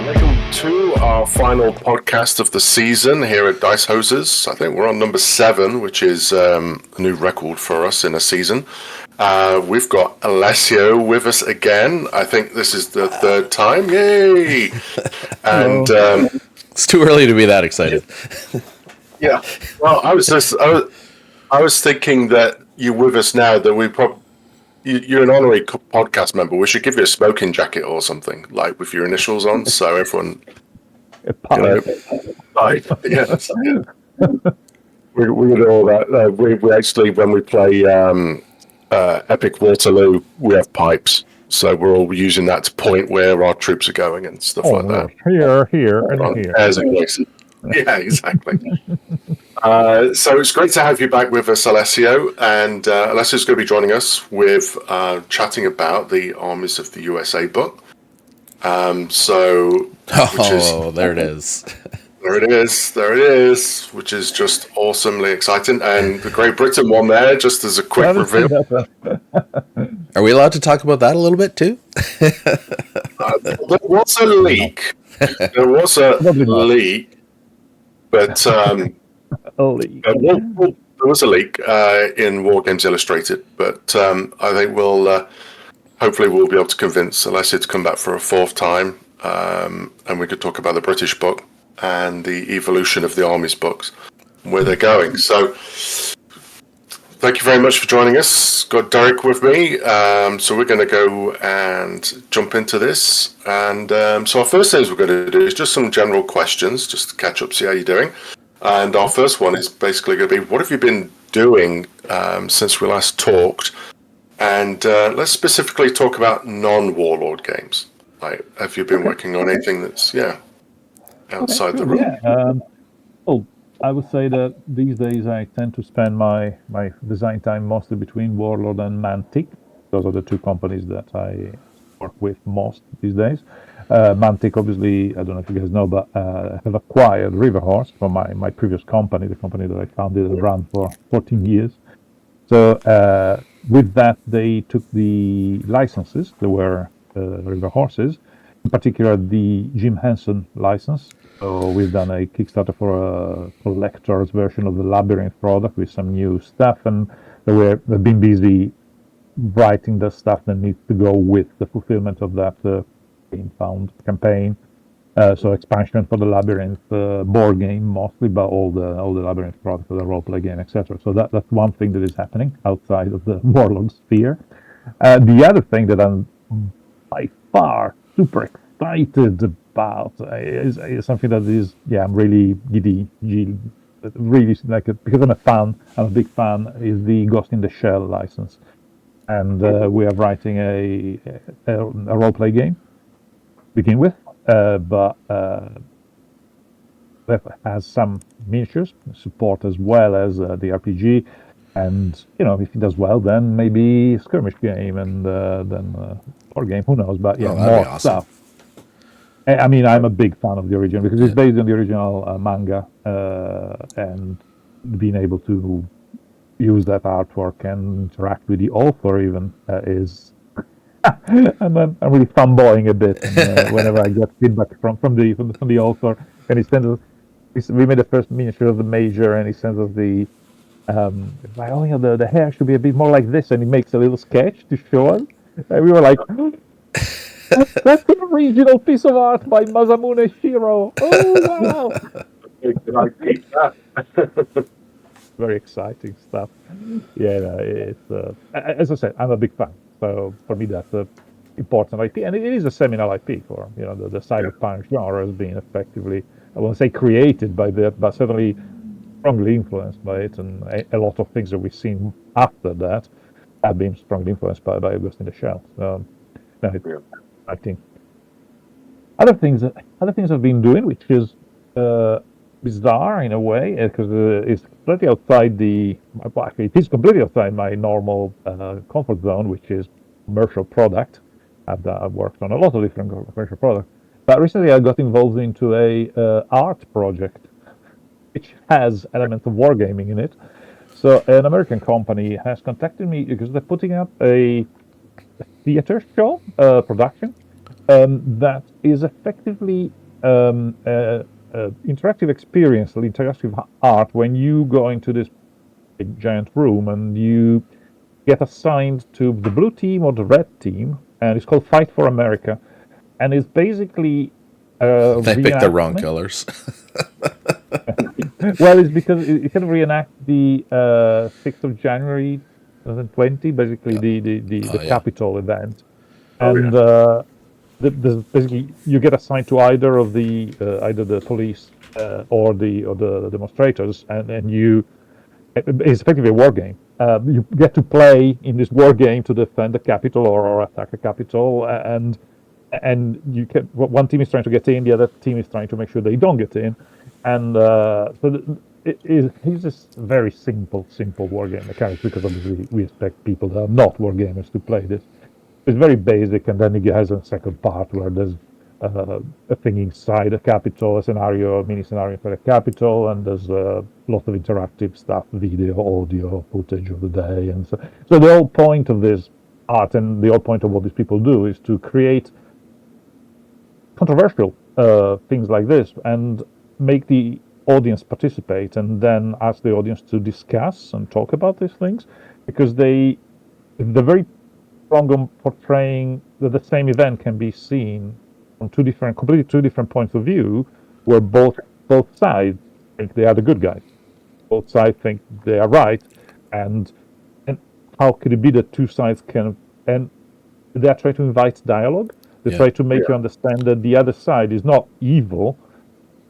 Welcome to our final podcast of the season here at Dice Hoses. I think we're on number 7, which is a new record for us in a season. We've got Alessio with us again. I think this is the third time. Yay! And it's too early to be that excited. Yeah. Well, I was thinking that you're with us now. That you're an honorary podcast member. We should give you a smoking jacket or something, like with your initials on, so everyone. Yes. We do all that. We actually, when we play Epic Waterloo, we have pipes, so we're all using that to point where our troops are going and stuff like that. Here, and here. Yeah, exactly. So it's great to have you back with us, Alessio. And Alessio's going to be joining us with chatting about the Armies of the USA book. There it is. There it is, which is just awesomely exciting. And the Great Britain one there, just as a quick reveal. Are we allowed to talk about that a little bit too? There was a leak. But there was a leak in War Games Illustrated, but I think hopefully we'll be able to convince Alessio to come back for a fourth time, and we could talk about the British book and the evolution of the Armies books, where they're going. So thank you very much for joining us. Got Derrick with me, so we're going to go and jump into this. And so our first things we're going to do is just some general questions, just to catch up, see how you're doing. And our first one is basically going to be, what have you been doing since we last talked? And let's specifically talk about non-Warlord games. Like, have you been working on anything that's, outside the room? Well, I would say that these days I tend to spend my design time mostly between Warlord and Mantic. Those are the two companies that I work with most these days. Mantic, obviously, I don't know if you guys know, but have acquired Riverhorse from my previous company, the company that I founded and ran for 14 years. So with that, they took the licenses. There were Riverhorses, in particular the Jim Henson license. So we've done a Kickstarter for a collector's version of the Labyrinth product with some new stuff, and they've been busy writing the stuff that needs to go with the fulfillment of that found campaign. So expansion for the Labyrinth board game mostly, but all the Labyrinth products, the roleplay game, etc. So that's one thing that is happening outside of the Warlord sphere. The other thing that I'm by far super excited about is something that is, I'm really giddy, really because I'm a big fan, is the Ghost in the Shell license. And we are writing a role-play game to begin with, but that has some miniatures support as well as the RPG. And, if it does well, then maybe a skirmish game and then board game, who knows, but more awesome stuff. I mean, I'm a big fan of the original because it's based on the original manga, and being able to use that artwork and interact with the author even is. I'm really fanboying a bit whenever I get feedback from the author, and he sends us. We made the first miniature of the Major, and he sends us the. The hair should be a bit more like this, and he makes a little sketch to show us. And we were like. That's the original piece of art by Masamune Shiro. Oh, wow. Very exciting stuff. It's as I said, I'm a big fan. So for me, that's an important IP, and it is a seminal IP for the cyberpunk genre has been effectively, I won't say created by that, but certainly strongly influenced by it, and a lot of things that we've seen after that have been strongly influenced by Ghost in the Shell. I think other things I've been doing, which is bizarre in a way, because it's completely outside it is completely outside my normal comfort zone, which is commercial product. I've worked on a lot of different commercial products, but recently I got involved into a art project, which has elements of wargaming in it. So an American company has contacted me because they're putting up a theater show production that is effectively interactive experience, interactive art. When you go into this big giant room and you get assigned to the blue team or the red team, and it's called Fight for America, and it's basically They picked the wrong reenactment. colors. Well, it's because it can reenact the 6th of January 2020, basically the yeah. Capitol event. Oh, And yeah. basically you get assigned to either of the either the police or the demonstrators, and you it's effectively a war game. You get to play in this war game to defend the Capitol or attack the Capitol, and you can, one team is trying to get in, the other team is trying to make sure they don't get in, and it's just very simple war game mechanics, because obviously we expect people that are not war gamers to play this. It's very basic, and then it has a second part where there's a thing inside a Capitol, a mini scenario for the Capitol, and there's a lot of interactive stuff, video, audio, footage of the day, and so the whole point of this art and the whole point of what these people do is to create controversial things like this and make the audience participate, and then ask the audience to discuss and talk about these things, because they're very strong on portraying that the same event can be seen from completely two different points of view, where both sides think they are the good guys, both sides think they are right, and how could it be that two sides and they are trying to invite dialogue. They try to make you understand that the other side is not evil.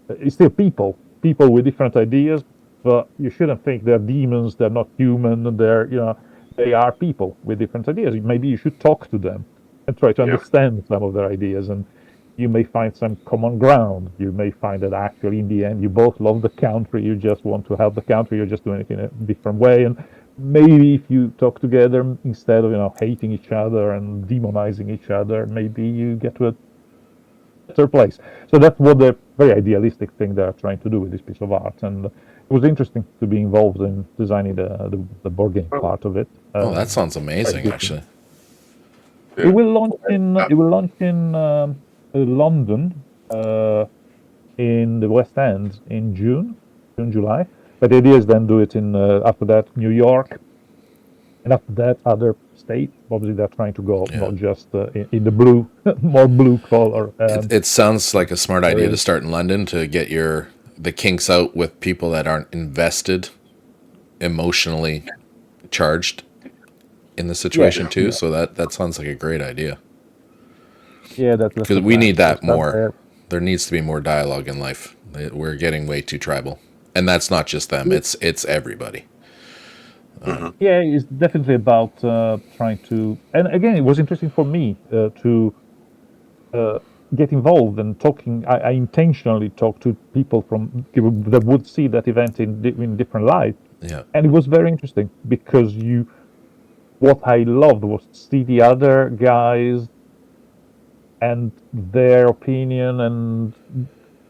It's still people with different ideas, but you shouldn't think they're demons, they're not human, they are people with different ideas. Maybe you should talk to them and try to understand some of their ideas, and you may find some common ground. You may find that actually in the end you both love the country, you just want to help the country, you're just doing it in a different way, and maybe if you talk together, instead of hating each other and demonizing each other, maybe you get to a better place. So that's what the very idealistic thing they're trying to do with this piece of art, and it was interesting to be involved in designing the board game part of it. Oh, that sounds amazing, actually. It will launch in London, in the West End in June, July. But the idea is then do it in after that New York, and after that other states. Obviously, they're trying to go not just in the blue, more blue color. It sounds like a smart idea to start in London to get the kinks out with people that aren't invested, emotionally charged in the situation too. So that sounds like a great idea. Yeah, that's because we need that more. There needs to be more dialogue in life. We're getting way too tribal, and that's not just them. It's everybody. Yeah, it's definitely about trying to. And again, it was interesting for me to get involved and talking. I intentionally talked to people that would see that event in different light. Yeah, and it was very interesting because what I loved was to see the other guys and their opinion, and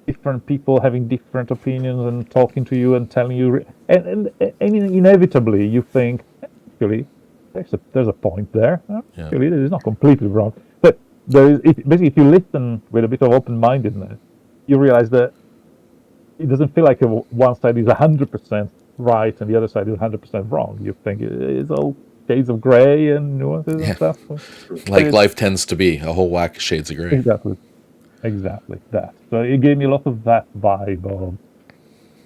different people having different opinions and talking to you and telling you, and inevitably you think, actually, there's a point there. Actually, it is not completely wrong. But basically, if you listen with a bit of open-mindedness, you realize that it doesn't feel like one side is 100% right and the other side is 100% wrong. You think it's all shades of gray and nuances and stuff. Like life tends to be, a whole whack of shades of gray. Exactly that. So it gave me a lot of that vibe of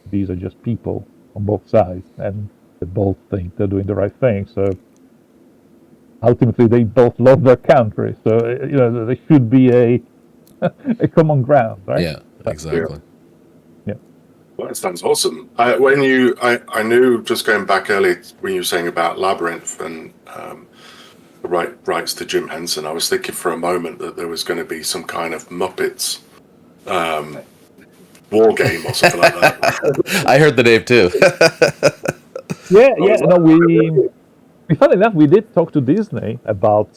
these are just people on both sides, and they both think they're doing the right thing. So ultimately, they both love their country. So there should be a common ground, right? Yeah, exactly. Yeah. Well, that sounds awesome. I knew, just going back early when you were saying about Labyrinth and the rights to Jim Henson, I was thinking for a moment that there was going to be some kind of Muppets war game or something like that. I heard the name too. Funny enough, we did talk to Disney about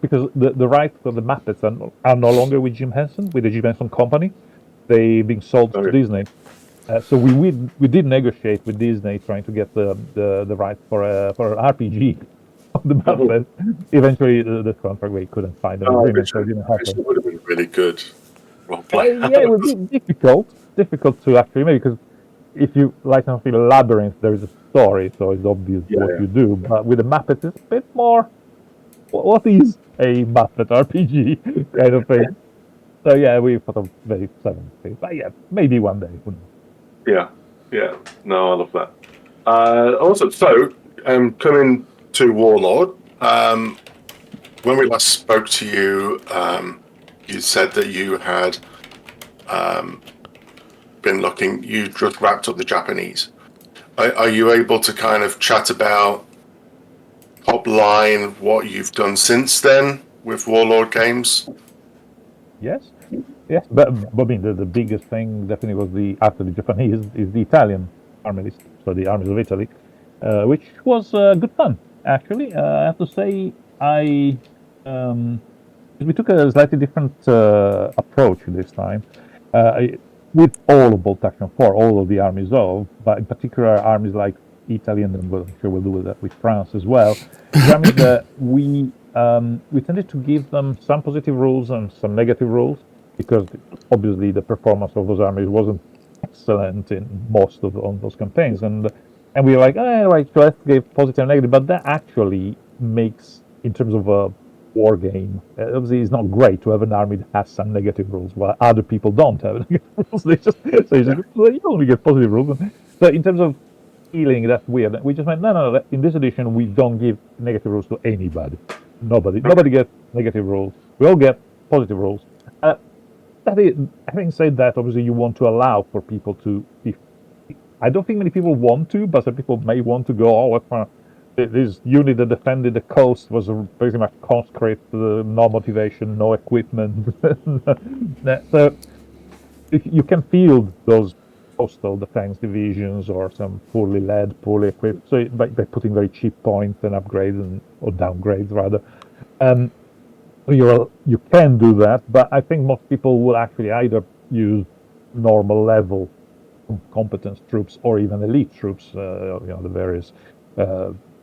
because the rights for the Muppets are no longer with Jim Henson, with the Jim Henson Company. They're being sold to Disney. So we did negotiate with Disney trying to get the rights for an RPG on the map. Eventually, the contract we couldn't find an agreement, so it didn't happen. It would have been really good role play. Yeah, it would be difficult to actually make, because if you like something labyrinth, there is a story, so it's obvious what you do. But with a Muppet, it's a bit more. What is a Muppet RPG kind of thing? So yeah, we thought of very 70s, but yeah, maybe one day. Yeah. No, I love that. Also, so coming to Warlord, when we last spoke to you, you said that you had been looking. You just wrapped up the Japanese. Are you able to kind of chat about top line what you've done since then with Warlord games? Yes, but I mean the biggest thing definitely was after the Japanese is the Italian army list, so the Armies of Italy, which was good fun actually. I have to say we took a slightly different approach this time. With all of Bolt Action 4, all of the armies of, but in particular armies like Italy, and then I'm sure we'll do that with France as well. The armies that we tended to give them some positive rules and some negative rules, because obviously the performance of those armies wasn't excellent in most of those campaigns, and we were like, right, so let's give positive and negative, but that actually makes, in terms of a war game, obviously it's not great to have an army that has some negative rules while other people don't have negative rules. You only get positive rules. So in terms of feeling, that's weird. We just went, no. In this edition, we don't give negative rules to anybody. Nobody gets negative rules. We all get positive rules. Having said that, obviously you want to allow for people to. I don't think many people want to, but some people may want to go. This unit that defended the coast was pretty much conscript, no motivation, no equipment. So if you can field those coastal defense divisions or some poorly led, poorly equipped, so by putting very cheap points and upgrades or downgrades rather, you can do that. But I think most people will actually either use normal level competence troops or even elite troops, the various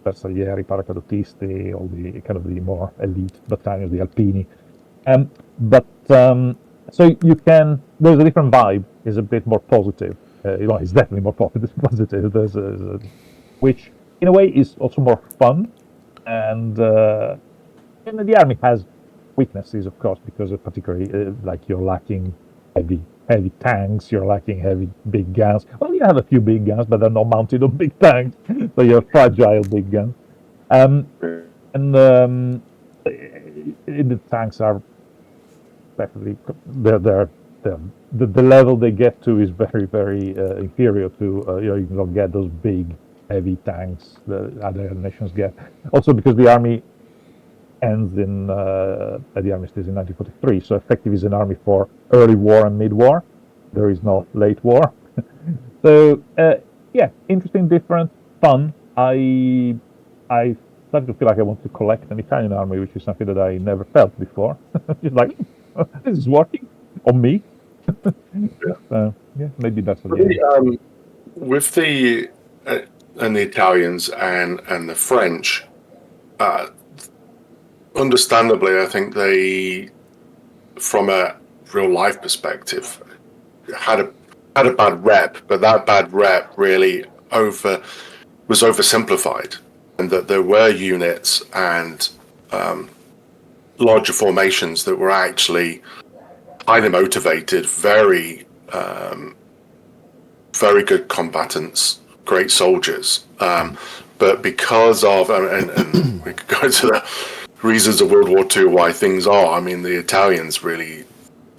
Bersaglieri, Paracadutisti, all the kind of the more elite battalions, the Alpini. So you can. There's a different vibe. Is a bit more positive. It's definitely more positive. There's which in a way is also more fun, and the army has weaknesses, of course, because particularly like you're lacking heavy tanks, you're lacking heavy big guns. Well, you have a few big guns, but they're not mounted on big tanks, so you have fragile big guns. The tanks are definitely the level they get to is very, very inferior to you don't get those big heavy tanks that other nations get. Also because the army ends at the armistice in 1943, so effectively is an army for early war and mid-war. There is no late war. So interesting, different, fun. I started to feel like I want to collect an Italian army, which is something that I never felt before. Just like, this is working on me. Maybe that's what with the Italians and the French. Understandably, I think they, from a real life perspective, had a bad rep, but that bad rep really was oversimplified, and that there were units and larger formations that were actually highly motivated, very good combatants, great soldiers, but because of and we could go into the reasons of World War II why things are. I mean, the Italians really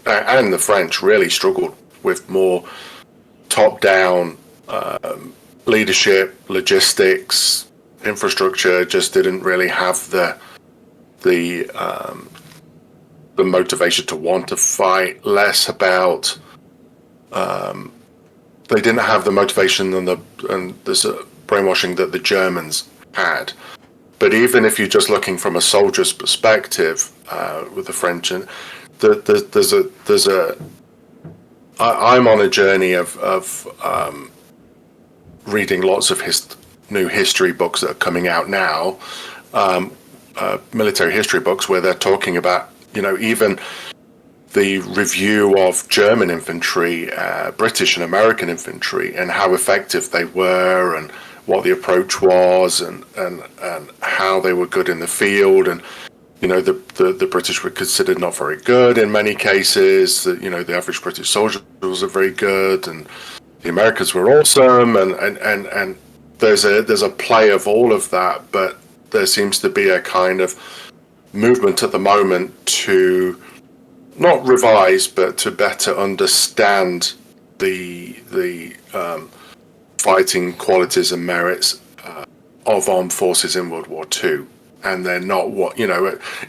and the French really struggled with more top-down leadership, logistics, infrastructure. Just didn't really have the motivation to want to fight. Less about they didn't have the motivation and the brainwashing that the Germans had. But even if you're just looking from a soldier's perspective with the French, and I'm on a journey of reading lots of new history books that are coming out now, military history books where they're talking about, even the review of German infantry, British and American infantry, and how effective they were, and what the approach was, and how they were good in the field. And the British were considered not very good in many cases. The average British soldier wasn't very good, and the Americans were awesome. And there's a play of all of that, but there seems to be a kind of movement at the moment to not revise, but to better understand the fighting qualities and merits of armed forces in World War II. And they're not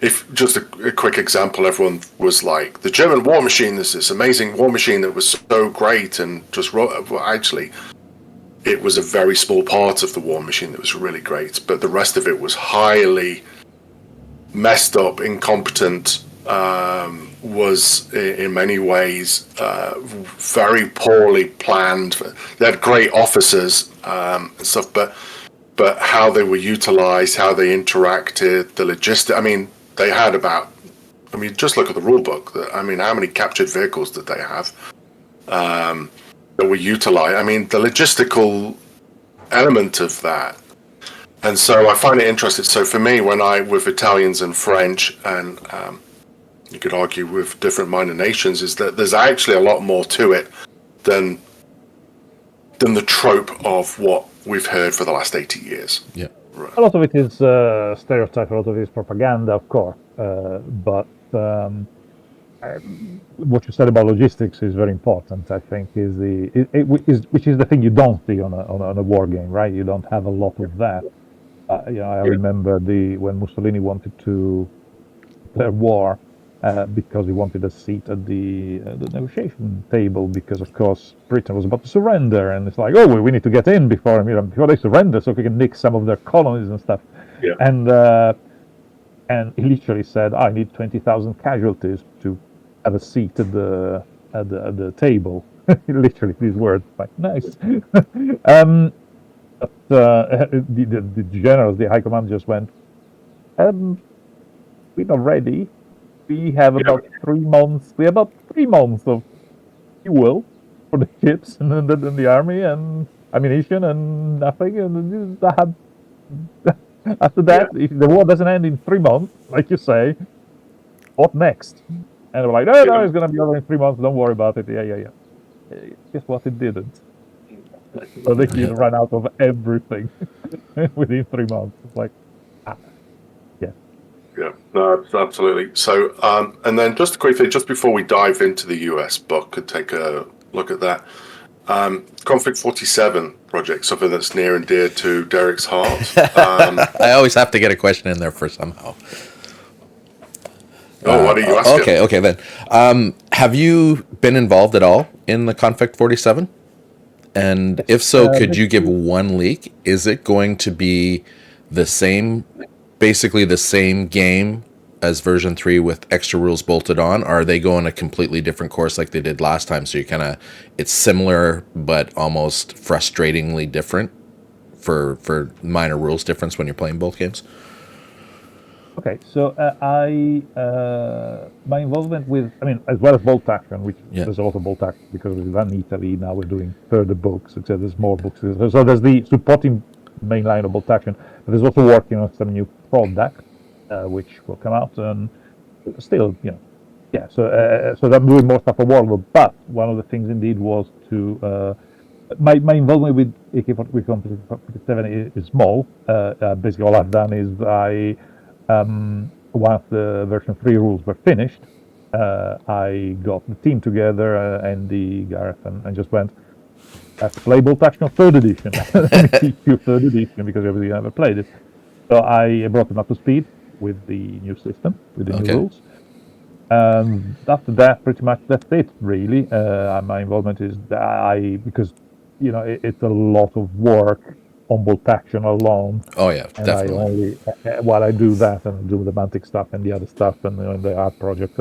if just a quick example, everyone was like, the German war machine is this amazing war machine that was so great, and just actually, it was a very small part of the war machine that was really great, but the rest of it was highly messed up, incompetent, was in many ways very poorly planned. They had great officers and stuff, but how they were utilized, how they interacted, the logistics. They had just look at the rule book. How many captured vehicles did they have that were utilized? The logistical element of that. And so I find it interesting. So for me, with Italians and French, and you could argue with different minor nations, is that there's actually a lot more to it than the trope of what we've heard for the last 80 years. Yeah. Right. A lot of it is stereotype, a lot of it is propaganda, of course. But what you said about logistics is very important. I think which is the thing you don't see on a war game, right? You don't have a lot of that. I remember when Mussolini wanted to declare war because he wanted a seat at the negotiation table, because of course Britain was about to surrender, and it's like, we need to get in before they surrender, so we can nick some of their colonies and stuff. Yeah. And he literally said, I need 20,000 casualties to have a seat at the table. Literally these words, like, nice. The generals, the high command just went, we're not ready. We have about 3 months. We have about 3 months of fuel for the ships and then the army, and ammunition and nothing. And after that, if the war doesn't end in 3 months, like you say, what next? And we're like, no, it's going to be over in 3 months. Don't worry about it. Yeah. Guess what? It didn't. So they can run out of everything within 3 months. It's like, Yeah, no, absolutely. So, and then just quickly, just before we dive into the US book and take a look at that, Conflict 47 project, something that's near and dear to Derrick's heart. I always have to get a question in there for somehow. What are you asking? Okay, then. Have you been involved at all in the Conflict 47? And if so, could you give one leak? Is it going to be basically the same game as version 3 with extra rules bolted on? Or are they going a completely different course like they did last time? So it's similar, but almost frustratingly different for minor rules difference when you're playing both games? Okay, so my involvement with, as well as Bolt Action, which there's a lot of Bolt Action because we've done Italy, now we're doing further books, etc. There's more books. So there's the supporting main line of Bolt Action, but there's also working on some new product, which will come out, and still, so I'm doing more stuff for Warlord, but one of the things indeed was to, my involvement with AK-47 is small. Basically all I've done is once the version 3 rules were finished, I got the team together, Andy, Gareth, and just went, let's play Bolt Action 3rd edition. Let me teach you 3rd edition, because everybody never played it. So I brought them up to speed with the new system, with the new rules. After that, pretty much that's it, really. My involvement is because it's a lot of work on Bolt Action alone. Oh yeah, and definitely. While I do that and do the Mantic stuff and the other stuff and the art project,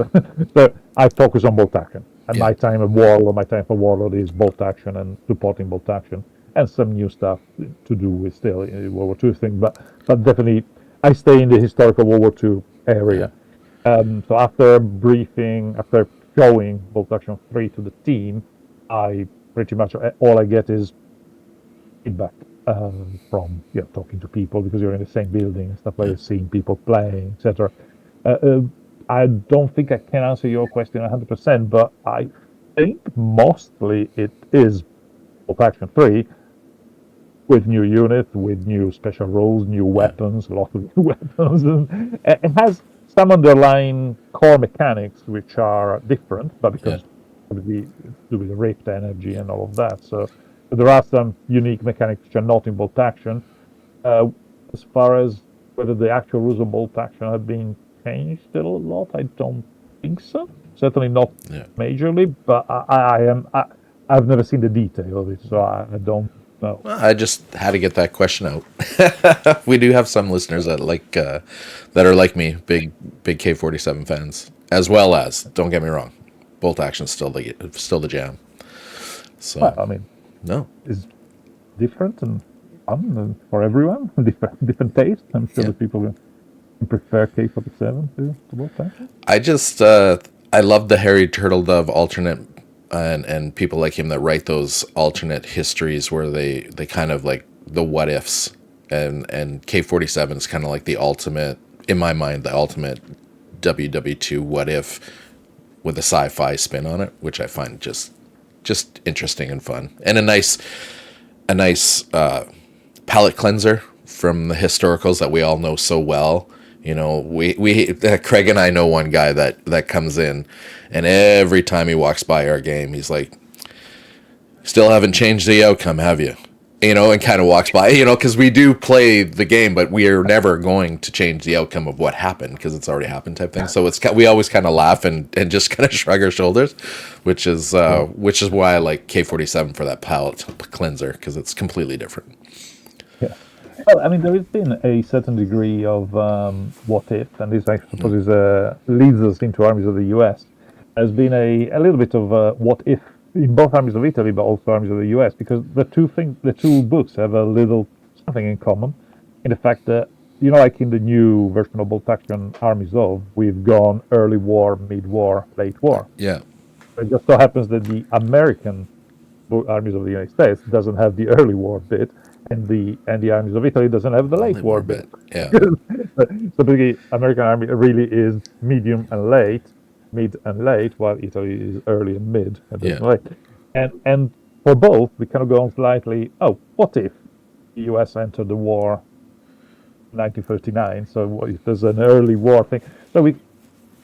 so I focus on Bolt Action. And my time at Warlord, my time for Warlord is Bolt Action and supporting Bolt Action, and some new stuff to do with still World War II thing. But definitely, I stay in the historical World War II area. So after briefing, after showing Bolt Action 3 to the team, I pretty much all I get is feedback from talking to people, because you're in the same building and stuff like that, seeing people playing, etc. I don't think I can answer your question 100%, but I think mostly it is Bolt Action 3 with new units, with new special rules, new weapons, lots of new weapons. And it has some underlying core mechanics which are different, but because of the rift energy and all of that. So there are some unique mechanics which are not in Bolt Action. As far as whether the actual rules of Bolt Action have been changed a lot, I don't think so. Certainly not majorly, but I've never seen the detail of it, so I don't know. Well, I just had to get that question out. We do have some listeners that that are like me, big K-47 fans, as well as, don't get me wrong, Bolt Action's still the jam. So, well, I mean, it's different and fun for everyone. Different taste. I'm sure that people will prefer K-47 to Bolt Action. I love the Harry Turtledove alternate, and people like him that write those alternate histories where they kind of like the what ifs, and K-47 is kind of like the ultimate, in my mind, the ultimate WW2 what if with a sci-fi spin on it, which I find just interesting and fun, and a nice palate cleanser from the historicals that we all know so well. We Craig and I know one guy that comes in, and every time he walks by our game, he's like, "Still haven't changed the outcome, have you?" And kind of walks by, because we do play the game, but we are never going to change the outcome of what happened because it's already happened type thing. So we always kind of laugh and just kind of shrug our shoulders, which is why I like K-47 for that palate cleanser, because it's completely different. Yeah. Well, I mean, there has been a certain degree of what if, and this I suppose leads us into Armies of the US. There's been a little bit of what if in both Armies of Italy, but also Armies of the US, because the two books have a little something in common, in the fact that, like in the new version of Bolt Action Armies of, we've gone early war, mid-war, late war. Yeah. It just so happens that the American Armies of the United States doesn't have the early war bit, and the Armies of Italy doesn't have the late war bit. Yeah. So the American Army really is medium and late, mid and late, while Italy is early and mid and late. And for both, we kind of go on slightly. Oh, what if the US entered the war in 1939? So what if there's an early war thing? So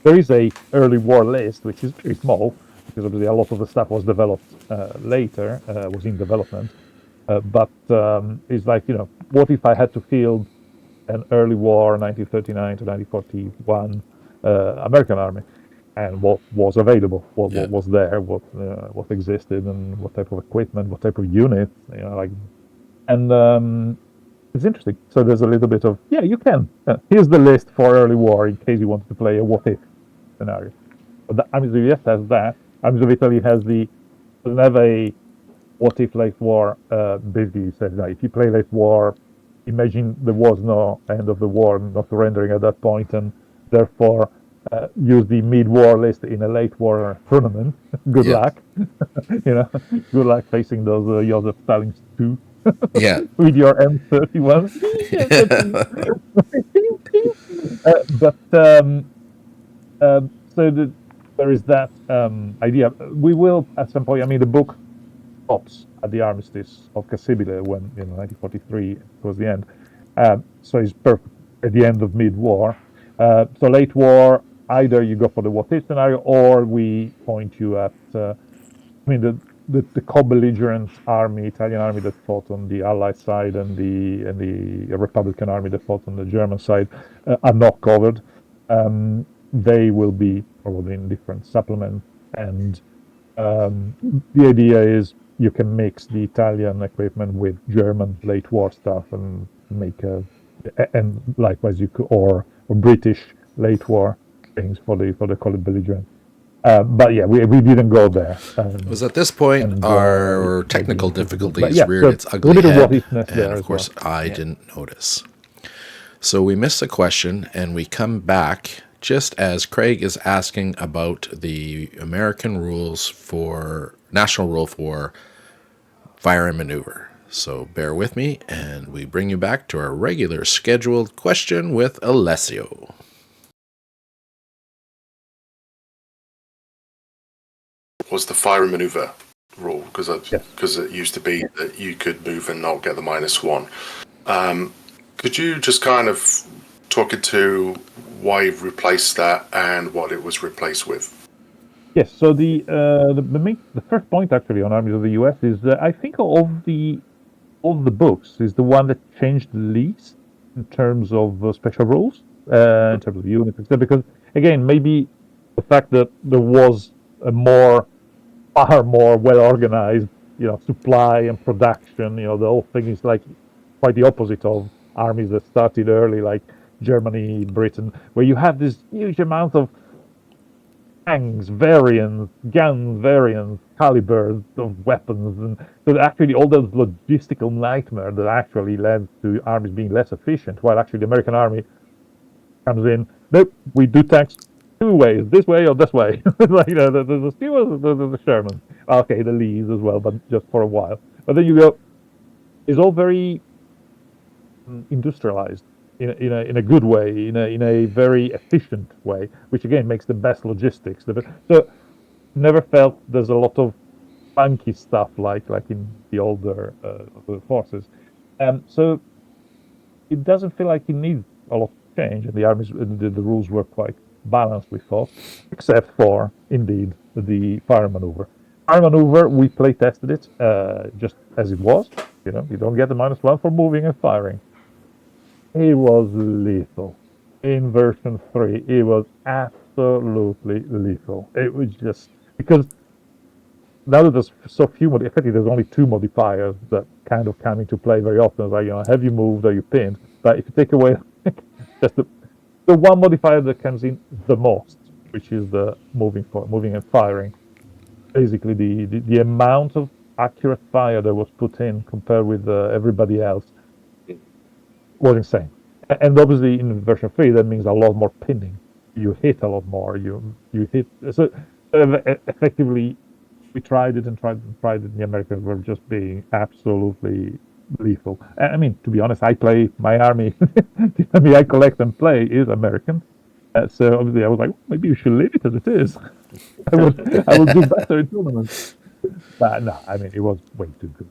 there is a early war list, which is pretty small, because obviously a lot of the stuff was developed later, was in development. But it's like, what if I had to field an early war, 1939 to 1941 American army, and what was available, what was there, what existed, and what type of equipment, what type of unit, and it's interesting. So there's a little bit of, you can. Here's the list for early war in case you wanted to play a what if scenario. But the Armies of the US has that. Armies of Italy doesn't have a what if late war. Basically says that if you play late war, imagine there was no end of the war, not surrendering at that point, and therefore use the mid-war list in a late war tournament. Good luck. Good luck facing those Joseph Stalins 2. With your M31. So there is that idea. We will at some point. I mean, the book stops at the armistice of Cassibile when 1943 was the end. So it's perfect at the end of mid-war. So late war, either you go for the what if scenario, or we point you at. The co-belligerent army, Italian army that fought on the Allied side, and the Republican army that fought on the German side are not covered. They will be probably in different supplements, and the idea is you can mix the Italian equipment with German late war stuff and make and likewise you could or British late war things for the co-belligerent. But we didn't go there. It was at this point our technical difficulties reared its ugly head, and of course I didn't notice. So we missed a question, and we come back just as Craig is asking about the American rules for national rule for fire and maneuver. So bear with me, and we bring you back to our regular scheduled question with Alessio. Was the fire and maneuver rule, because Yes. it used to be that you could move and not get the -1. Could you just kind of talk into why you've replaced that and what it was replaced with? Yes. So the first point actually on Armies of the US is that I think of the books is the one that changed the least in terms of special rules, in terms of units, etc. Because again, maybe the fact that there was a far more well organized, supply and production. The whole thing is like quite the opposite of armies that started early, like Germany, Britain, where you have this huge amount of tanks, variants, guns, variants, calibers of weapons, and so actually all those logistical nightmare that actually led to armies being less efficient. While actually the American army comes in, nope, we do tanks two ways, this way or this way. Like the Stewarts, the Shermans, okay, the Lees as well, but just for a while. But then you go, it's all very industrialized in a good way, in a very efficient way, which again makes the best logistics. So never felt there's a lot of funky stuff like in the older forces. So it doesn't feel like it needs a lot of change, and the armies, the rules were quite balanced, we thought, except for indeed the fire maneuver. Fire maneuver, we play tested it just as it was. You don't get the -1 for moving and firing. It was lethal. In version 3, it was absolutely lethal. It was just because now that there's so few, effectively there's only 2 modifiers that kind of come into play very often. It's like, have you moved, are you pinned? But if you take away just the one modifier that comes in the most, which is the moving and firing, basically the amount of accurate fire that was put in compared with everybody else was insane. And obviously in version 3 that means a lot more pinning. You hit a lot more. You hit, so effectively we tried it and tried it, and the Americans were just being absolutely lethal. I mean, to be honest, I play my army. The army I collect and play is American. So obviously I was like, maybe you should leave it as it is. I will do better in tournaments. But no, I mean, it was way too good.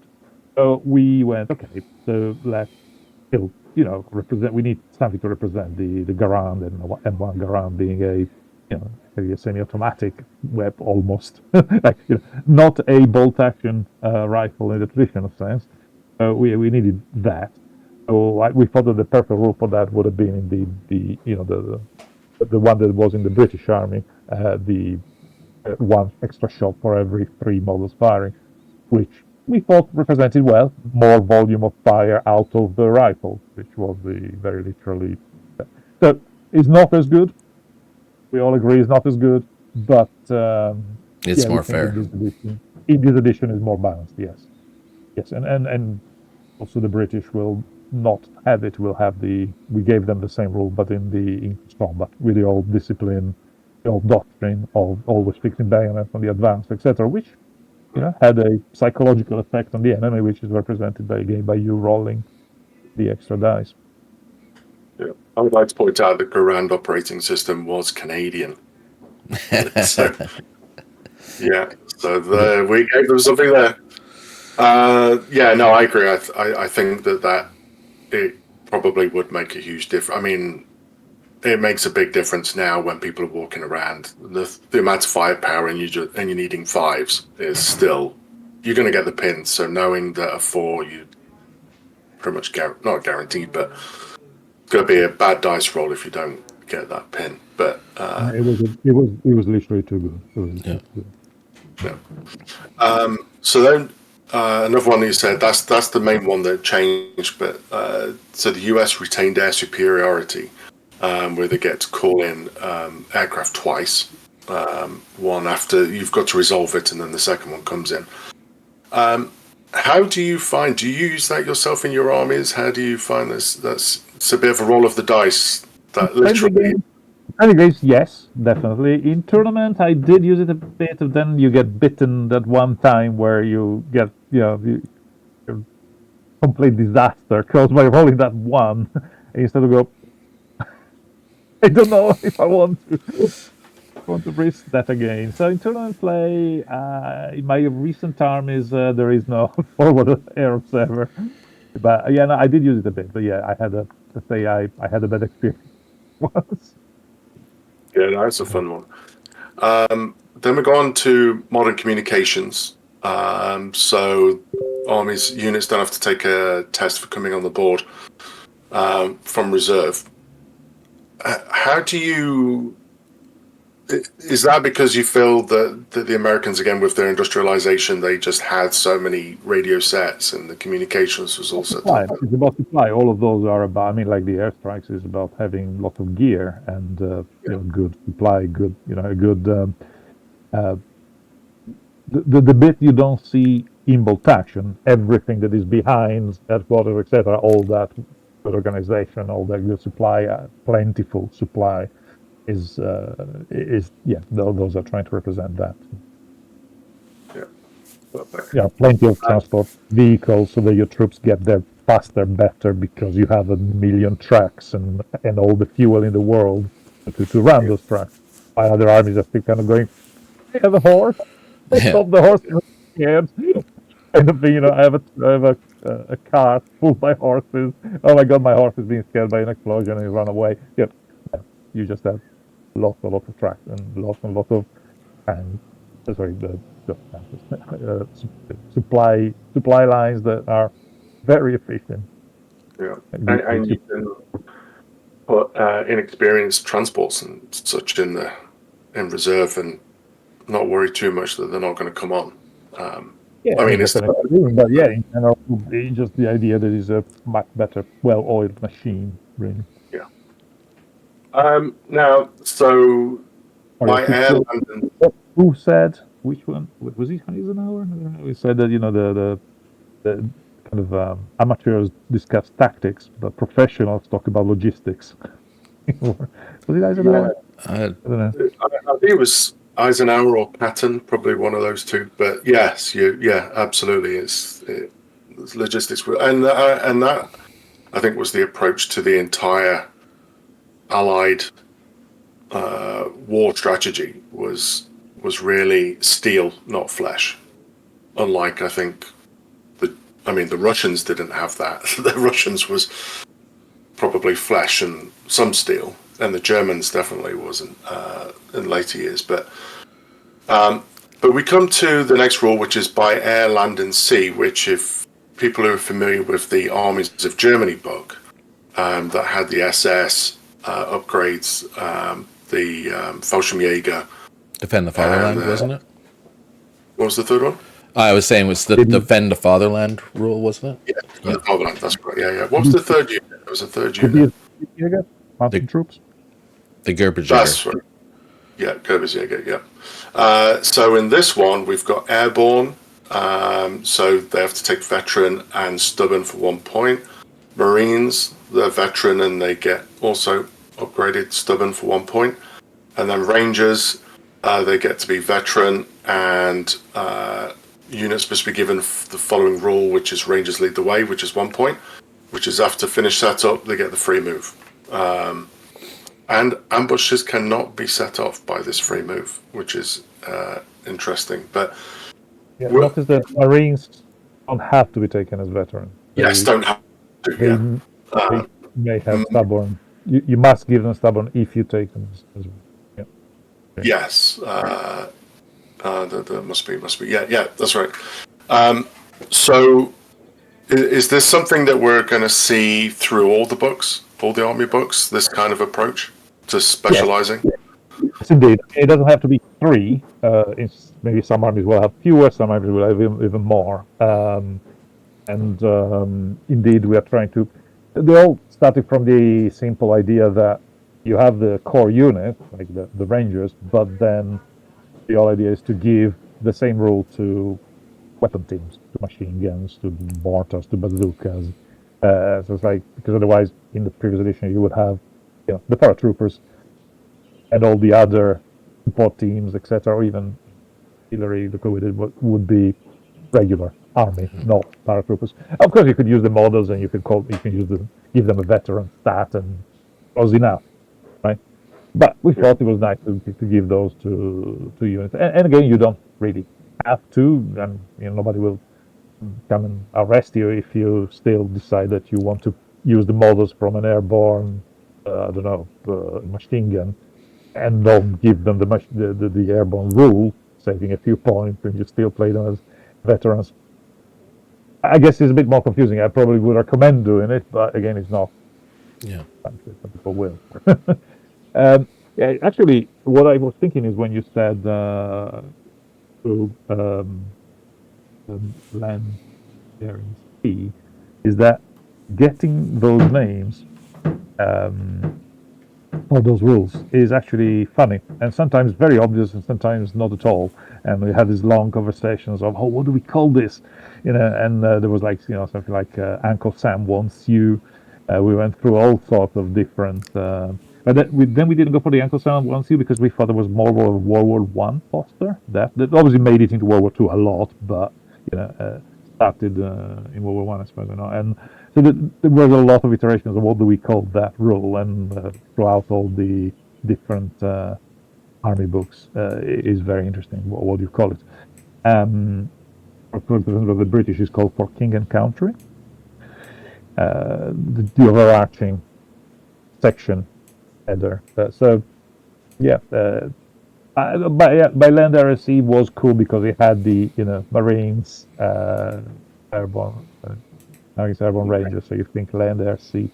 So we went, okay, so let's still, represent. We need something to represent the Garand, and M1 Garand being a semi-automatic weapon almost, like not a bolt action rifle in the traditional sense. We needed that. So we thought that the perfect rule for that would have been indeed the one that was in the British Army, the one extra shot for every 3 models firing, which we thought represented well more volume of fire out of the rifle, which was very literally. So it's not as good. We all agree it's not as good, but it's more fair. In this edition is more balanced. Yes, and also the British will not have it. We'll have we gave them the same rule, but in the combat with the old discipline, the old doctrine of always fixing bayonets on the advance, etc., which had a psychological effect on the enemy, which is represented by you rolling the extra dice. Yeah. I would like to point out that Garand operating system was Canadian. So we gave them something there. No, I agree. I think that it probably would make a huge difference. I mean, it makes a big difference now when people are walking around. The amount of firepower and you're needing 5s is still, you're going to get the pins. So knowing that a 4, you pretty much not guaranteed, but it's going to be a bad dice roll if you don't get that pin. But it was literally too good. So then another one that you said that's the main one that changed. But so the US retained air superiority, where they get to call in aircraft twice. One after you've got to resolve it, and then the second one comes in. How do you use that yourself in your armies? How do you find this? it's a bit of a roll of the dice. That literally. Games, yes, definitely. In tournament, I did use it a bit. Then you get bitten that one time where you get, complete disaster caused by rolling that one. Instead of go, I don't know if I want to risk that again. So in tournament play, in my recent armies, there is no forward air observer. But yeah, no, I did use it a bit. But yeah, I had a bad experience once. Yeah, that's a fun one. Then we go on to modern communications. So armies units don't have to take a test for coming on the board from reserve. How do you? Is that because you feel that the Americans, again, with their industrialization, they just had so many radio sets and the communications was also Supply. It's about supply. All of those are about. I mean, like the airstrikes is about having lots of gear and good supply, good the bit you don't see in Bolt Action, everything that is behind headquarters, etc. All that good organization, all that good supply, plentiful supply. Those are trying to represent that. Yeah, plenty of transport vehicles so that your troops get there faster, better, because you have 1 million trucks and all the fuel in the world to run those trucks. While other armies are still kind of going, I have a horse. Stop the horse. Scared. Kind of, I have a car full by horses. Oh my God, my horse is being scared by an explosion and he run away. Yeah, you just have lots of tracks and lots of supply lines that are very efficient. Yeah, and you can put inexperienced transports and such in reserve and not worry too much that they're not going to come on. But yeah, in general, it's just the idea that it's a much better, well-oiled machine, really. Yeah. Now, so by air, London. Who said which one? Was it Eisenhower? We said that the kind of amateurs discuss tactics, but professionals talk about logistics. Was it Eisenhower? I don't know. I think it was Eisenhower or Patton, probably one of those two. But yes, absolutely, it's logistics, and that I think was the approach to the entire Allied war strategy was really steel, not flesh. Unlike, I think, the Russians didn't have that. The Russians was probably flesh and some steel, and the Germans definitely wasn't in later years. But we come to the next rule, which is by air, land, and sea. Which, if people who are familiar with the Armies of Germany book, that had the SS upgrades, the Fallschirmjäger. Defend the Fatherland, wasn't it? What was the third one? I was saying it was the Defend the Fatherland rule, wasn't it? Yeah, the Fatherland, that's right. Yeah. What was the third unit? It was a third unit. Mountain troops? The Gerbejäger. That's right. Yeah, Gerbejäger, yeah. So in this one, we've got airborne. So they have to take veteran and stubborn for 1 point. Marines, they're veteran and they get also upgraded stubborn for 1 point. And then Rangers, they get to be veteran and units supposed to be given the following rule, which is Rangers lead the way, which is 1 point, which is after finish setup, they get the free move. And ambushes cannot be set off by this free move, which is interesting. But notice that Marines don't have to be taken as veteran. Yes, don't have to. They may have stubborn. You must give them stubborn if you take them as well. Yeah. Yes, that must be. Yeah, that's right. So, is this something that we're going to see through all the books, all the army books? This kind of approach to specializing. Yes, indeed. It doesn't have to be 3. Maybe some armies will have fewer, some armies will have even more. Indeed, we are trying to. They all started from the simple idea that you have the core unit, like the Rangers, but then the whole idea is to give the same rule to weapon teams, to machine guns, to mortars, to bazookas, So it's like, because otherwise in the previous edition you would have, the paratroopers and all the other support teams, etc., or even artillery would be regular army, not paratroopers. Of course, you could use the models and you can give them a veteran stat, and was enough, right? But we thought it was nice to give those to units, and again, you don't really have to, and nobody will come and arrest you if you still decide that you want to use the models from an airborne, I don't know, machine gun, and don't give them the airborne rule, saving a few points, and you still play them as veterans. I guess it's a bit more confusing. I probably would recommend doing it, but again, it's not. Yeah. Some people will. Actually, what I was thinking is when you said land sharing sea, is that getting those names or those rules is actually funny, and sometimes very obvious, and sometimes not at all. And we had these long conversations of, what do we call this? And there was like, something like Uncle Sam wants you. We went through all sorts of different. But then we didn't go for the Uncle Sam wants you because we thought there was more of a World War One poster that obviously made it into World War Two a lot, but started in World War One, I suppose, and so there was a lot of iterations of what do we call that rule, and throughout all the different army books, it is very interesting. What do you call it? For example, the British is called for king and country. The overarching section header. By land RSC was cool because it had the Marines, airborne, airborne Rangers. So you think land air sea.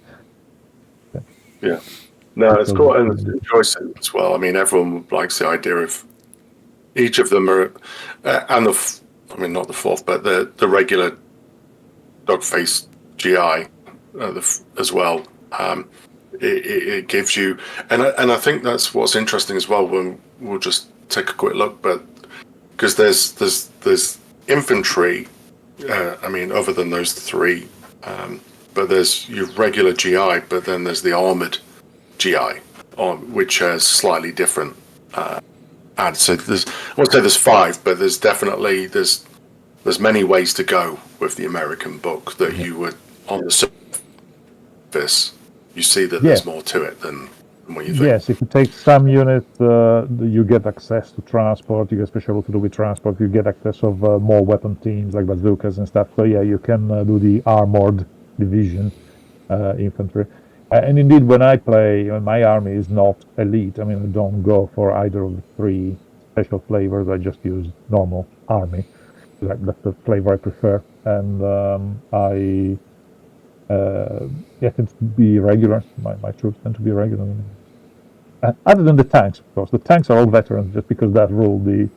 Yeah, no, it's cool, and Joyce as well. I mean, everyone likes the idea of each of them are, and not the fourth, but the regular dog face GI as well. It gives you, and I think that's what's interesting as well. When we'll just take a quick look, but because there's infantry, other than those three, but there's your regular GI, but then there's the armored GI, which has slightly different. And so I won't say there's five, but there's definitely there's many ways to go with the American book that you would on the surface. You see that there's more to it than what you think. Yes, if you take some units, you get access to transport. You get special to do with transport. You get access of more weapon teams like bazookas and stuff. So you can do the armored division infantry. And indeed, when I play, my army is not elite. I don't go for either of the three special flavors. I just use normal army. That's the flavor I prefer. And I tend to be regular. My troops tend to be regular. Other than the tanks, of course. The tanks are all veterans just because that rule, the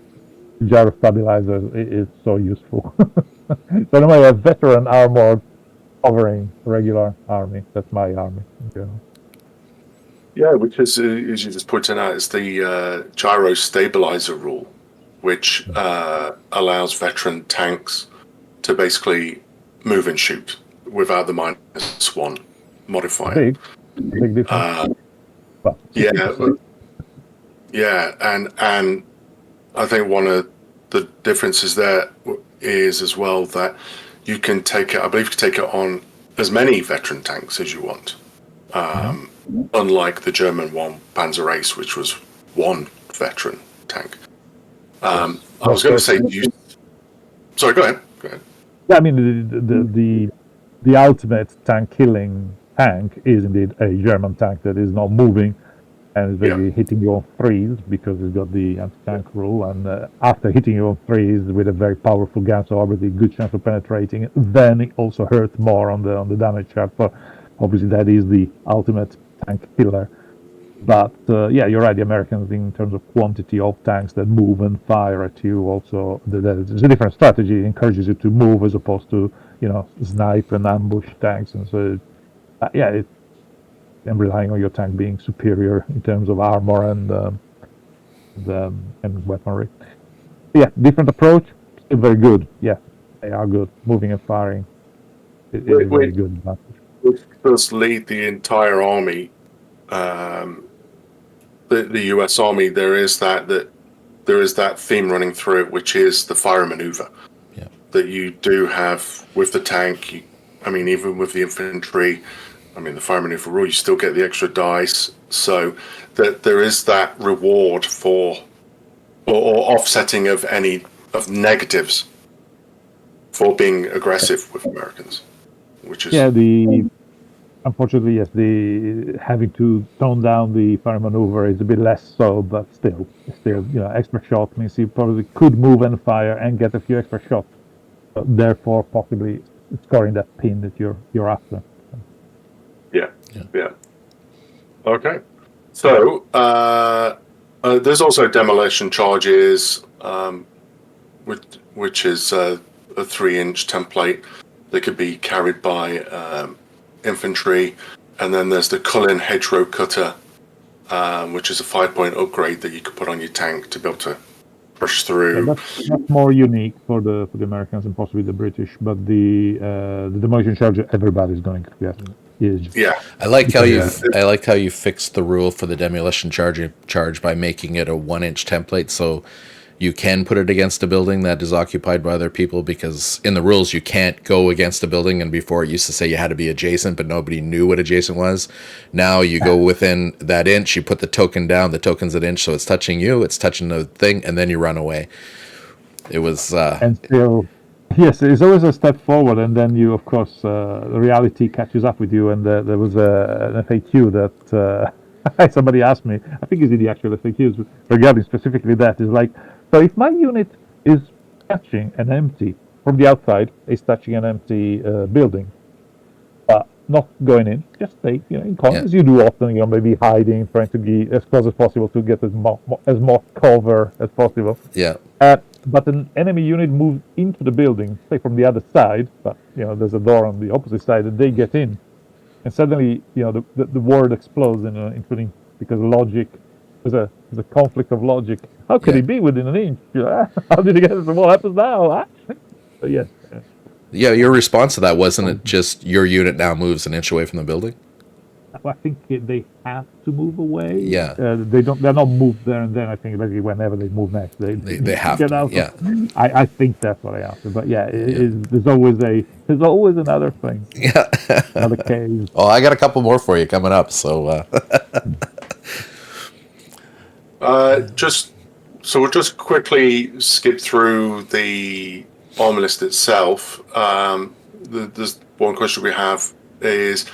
gyro stabilizer, is so useful. So anyway, a veteran armored covering regular army. That's my army in general. Yeah, which is, as you just pointed out, is the gyro stabilizer rule, which allows veteran tanks to basically move and shoot without the -1 modifier. Big difference. And I think one of the differences there is as well that you can take it. I believe you can take it on as many veteran tanks as you want. Unlike the German one, Panzer Ace, which was one veteran tank. I was going to say, sorry, go ahead. Yeah, the ultimate tank killing tank is indeed a German tank that is not moving and is really hitting you on threes because it's got the anti-tank rule. And after hitting you on threes with a very powerful gun, so obviously good chance of penetrating, then it also hurts more on the damage chart. But obviously that is the ultimate tank killer. But you're right. The Americans, in terms of quantity of tanks that move and fire at you, also there's a different strategy. It encourages you to move as opposed to snipe and ambush tanks. And so and relying on your tank being superior in terms of armor and weaponry. Yeah, different approach, still very good. Yeah, they are good. Moving and firing is very good advantage. does lead the entire army, the US Army. There is that theme running through it, which is the fire maneuver. Yeah. That you do have with the tank. Even with the infantry, the fire maneuver rule, you still get the extra dice. So that there is that reward for or offsetting of any of negatives for being aggressive with Americans, which is unfortunately, yes, the having to tone down the fire maneuver is a bit less so, but still, extra shot means you probably could move and fire and get a few extra shots, therefore possibly scoring that pin that you're after. Yeah. Okay. So there's also demolition charges, which is a 3-inch template that could be carried by infantry, and then there's the Cullen hedgerow cutter, which is a 5-point upgrade that you could put on your tank to be able to push through. That's more unique for the Americans and possibly the British, but the demolition charge everybody's going to get is. Yeah, I like how you fixed the rule for the demolition charge by making it a 1-inch template, so you can put it against a building that is occupied by other people, because in the rules you can't go against a building, and before it used to say you had to be adjacent, but nobody knew what adjacent was. Now you go within that inch, you put the token down, the token's an inch, so it's touching you, it's touching the thing, and then you run away. It was and still, yes, it's always a step forward, and then you, of course, the reality catches up with you. And there was an FAQ that somebody asked me, I think it's in the actual FAQs regarding specifically that, is like, so if my unit is touching an empty, from the outside, is touching an empty building, but not going in, just stay, in corners, you do often, maybe hiding, trying to be as close as possible to get as much cover as possible. Yeah. But an enemy unit moves into the building, say from the other side, but there's a door on the opposite side, and they get in, and suddenly the world explodes, including because logic. There's a conflict of logic. How could he be within an inch? How did he get it? What happens now? So yes. Yeah, your response to that, wasn't it just your unit now moves an inch away from the building? I think they have to move away. Yeah. They're not moved there and then. I think basically whenever they move next, they have get to. out. Yeah. I think that's what I answered. But there's always another thing. Yeah. Another case. Oh, I got a couple more for you coming up. So. We'll just quickly skip through the army list itself. There's one question we have is,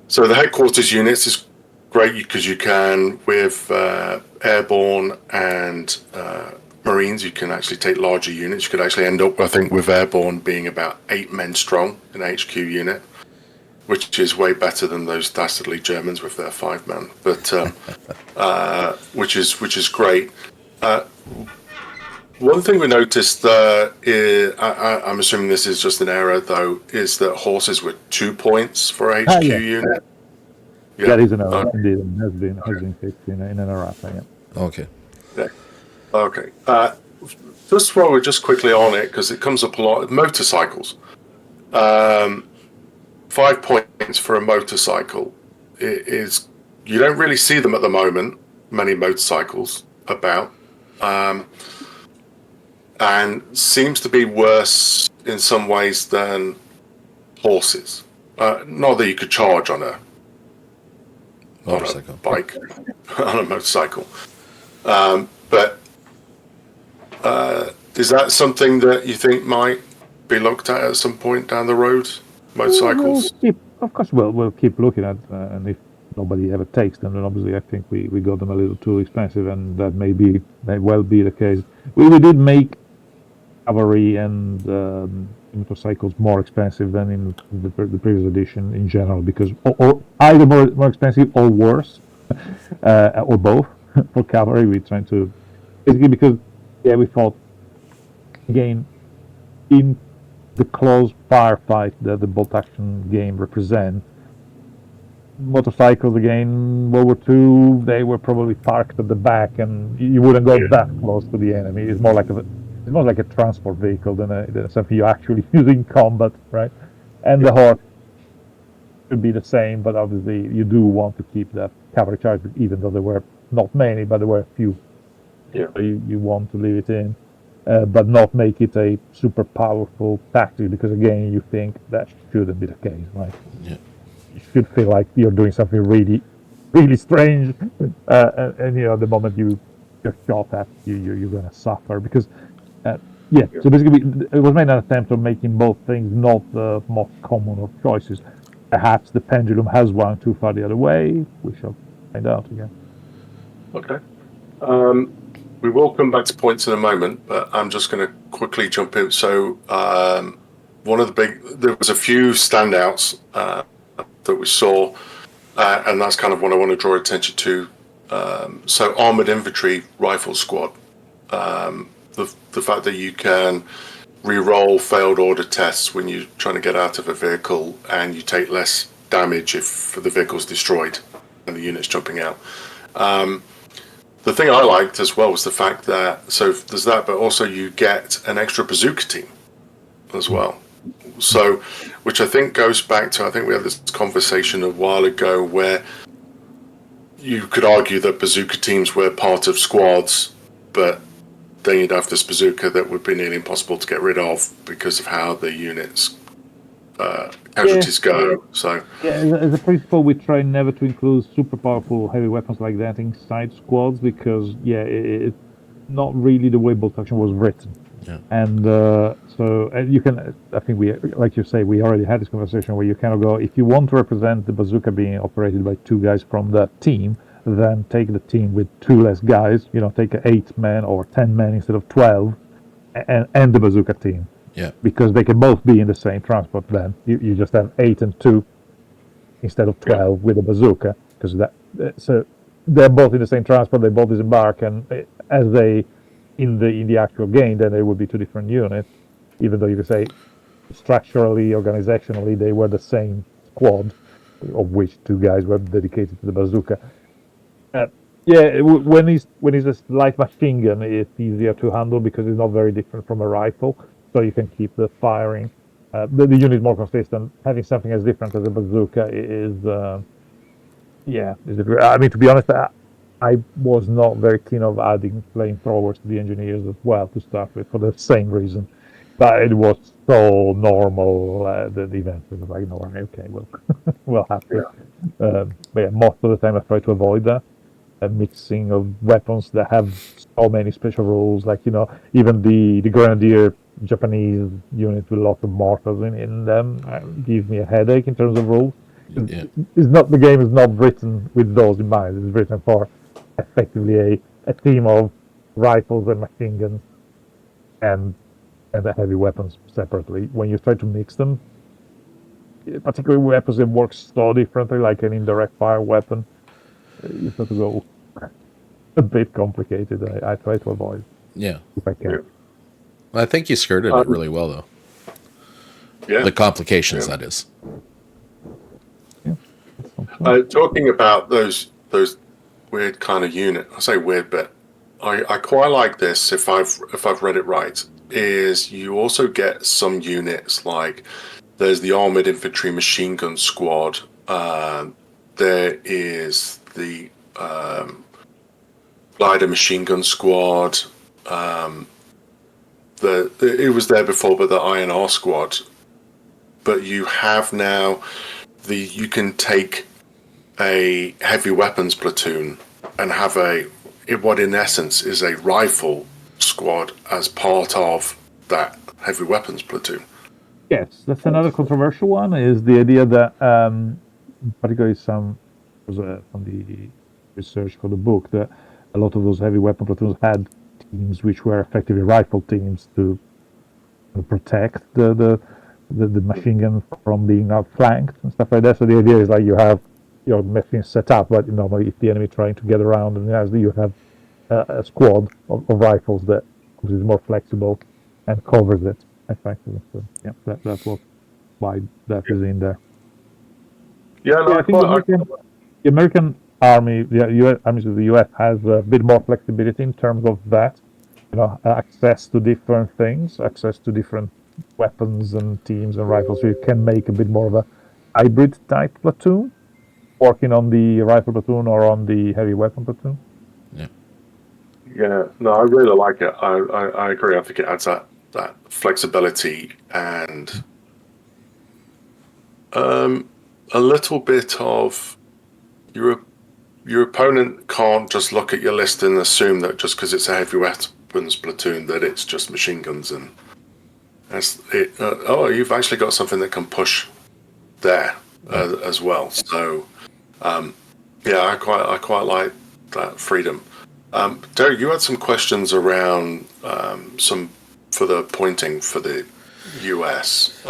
so the headquarters units is great because you can, with airborne and Marines, you can actually take larger units. You could actually end up, I think, with airborne being about 8 men strong in an HQ unit, which is way better than those dastardly Germans with their 5 men. But which is great. One thing we noticed, I'm assuming this is just an error though, is that horses were 2 points for a HQ unit. Yeah. That is an error indeed, and has been fixed in an errata. Yeah. Okay. Yeah. Okay. Just while we're just quickly on it, because it comes up a lot, motorcycles. 5 points for a motorcycle is, you don't really see them at the moment, many motorcycles about, and seems to be worse in some ways than horses. Not that you could charge on a bike, on a motorcycle, but is that something that you think might be looked at some point down the road? Motorcycles. Of course, we'll keep looking at, and if nobody ever takes them, then obviously I think we got them a little too expensive, and that may well be the case. We did make cavalry and motorcycles more expensive than in the previous edition in general, because or either more expensive or worse, or both. For cavalry, we're trying to basically, because we thought again in the close firefight that the Bolt Action game represents. Motorcycles, again, World War II, they were probably parked at the back, and you wouldn't go that close to the enemy. It's more like a transport vehicle than something you actually use in combat, right? And the horse, should be the same, but obviously you do want to keep that cavalry charge, even though there were not many, but there were a few. Yeah. So you want to leave it in, but not make it a super powerful tactic, because again, you think that shouldn't be the case, right? Yeah. You should feel like you're doing something really, really strange, and the moment you're shot at, you're going to suffer, because so basically it was made an attempt of making both things not the most common of choices. Perhaps the pendulum has swung too far the other way. We shall find out again. Okay. We will come back to points in a moment, but I'm just going to quickly jump in. So there was a few standouts that we saw, and that's kind of what I want to draw attention to. So Armored Infantry Rifle Squad. The fact that you can re-roll failed order tests when you're trying to get out of a vehicle, and you take less damage if the vehicle's destroyed and the unit's jumping out. The thing I liked as well was the fact that, so there's that, but also you get an extra bazooka team as well. So, which I think goes back to, I think we had this conversation a while ago where you could argue that bazooka teams were part of squads, but then you'd have this bazooka that would be nearly impossible to get rid of because of how the units casualties go. So as a principle, we try never to include super powerful heavy weapons like that inside squads, because it's not really the way Bolt Action was written. Yeah. And you can, I think we, like you say, we already had this conversation where you kind of go, if you want to represent the bazooka being operated by 2 guys from that team, then take the team with 2 less guys, take 8 men or 10 men instead of 12, and the bazooka team. Yeah. Because they can both be in the same transport then. You just have 8 and 2 instead of 12 with a bazooka, because so they're both in the same transport, they both disembark, and as they in the actual game, then they would be 2 different units, even though you could say structurally, organizationally, they were the same squad, of which 2 guys were dedicated to the bazooka. When he's a light machine gun, it's easier to handle because it's not very different from a rifle, so you can keep the firing. The unit is more consistent. Having something as different as a bazooka is, I mean, to be honest, I was not very keen of adding flamethrowers to the engineers as well to start with, for the same reason. But it was so normal, the event was like, no, okay, we'll have to. But most of the time I try to avoid that. A mixing of weapons that have so many special rules, like even the Grenadier Japanese unit with lots of mortars in them gives me a headache in terms of rules. Yeah. The game is not written with those in mind. It's written for effectively a team of rifles and machine guns and the heavy weapons separately. When you try to mix them, particularly weapons that work so differently, like an indirect fire weapon, you have to go a bit complicated. I try to avoid. Yeah. If I can. Well, I think you skirted it really well, though. Yeah. The complications, that is. Yeah. Talking about those weird kind of unit, I say weird, but I quite like this. If I've read it right, is you also get some units like there's the Armored Infantry Machine Gun Squad. There is the Glider Machine Gun Squad. It was there before, but the INR Squad. But you have now you can take a heavy weapons platoon and have what in essence is a rifle squad as part of that heavy weapons platoon. Yes, that's another controversial one, is the idea that, particularly from the research for the book, that a lot of those heavy weapon platoons had teams which were effectively rifle teams to protect the machine gun from being outflanked and stuff like that. So the idea is like you have your machine set up, but normally if the enemy trying to get around, and you have a squad of rifles that is more flexible and covers it effectively. So yeah, that's why that is in there. I think the American Army, the Armies of the US, has a bit more flexibility in terms of that. Access to different things, access to different weapons and teams and rifles, so you can make a bit more of hybrid type platoon, working on the rifle platoon or on the heavy weapon platoon. Yeah, no, I really like it. I agree. I think it adds that flexibility and a little bit of your opponent can't just look at your list and assume that just because it's a heavy weapons platoon that it's just machine guns and you've actually got something that can push there as well. So yeah, I quite like that freedom. Derrick, you had some questions around some for the pointing for the US.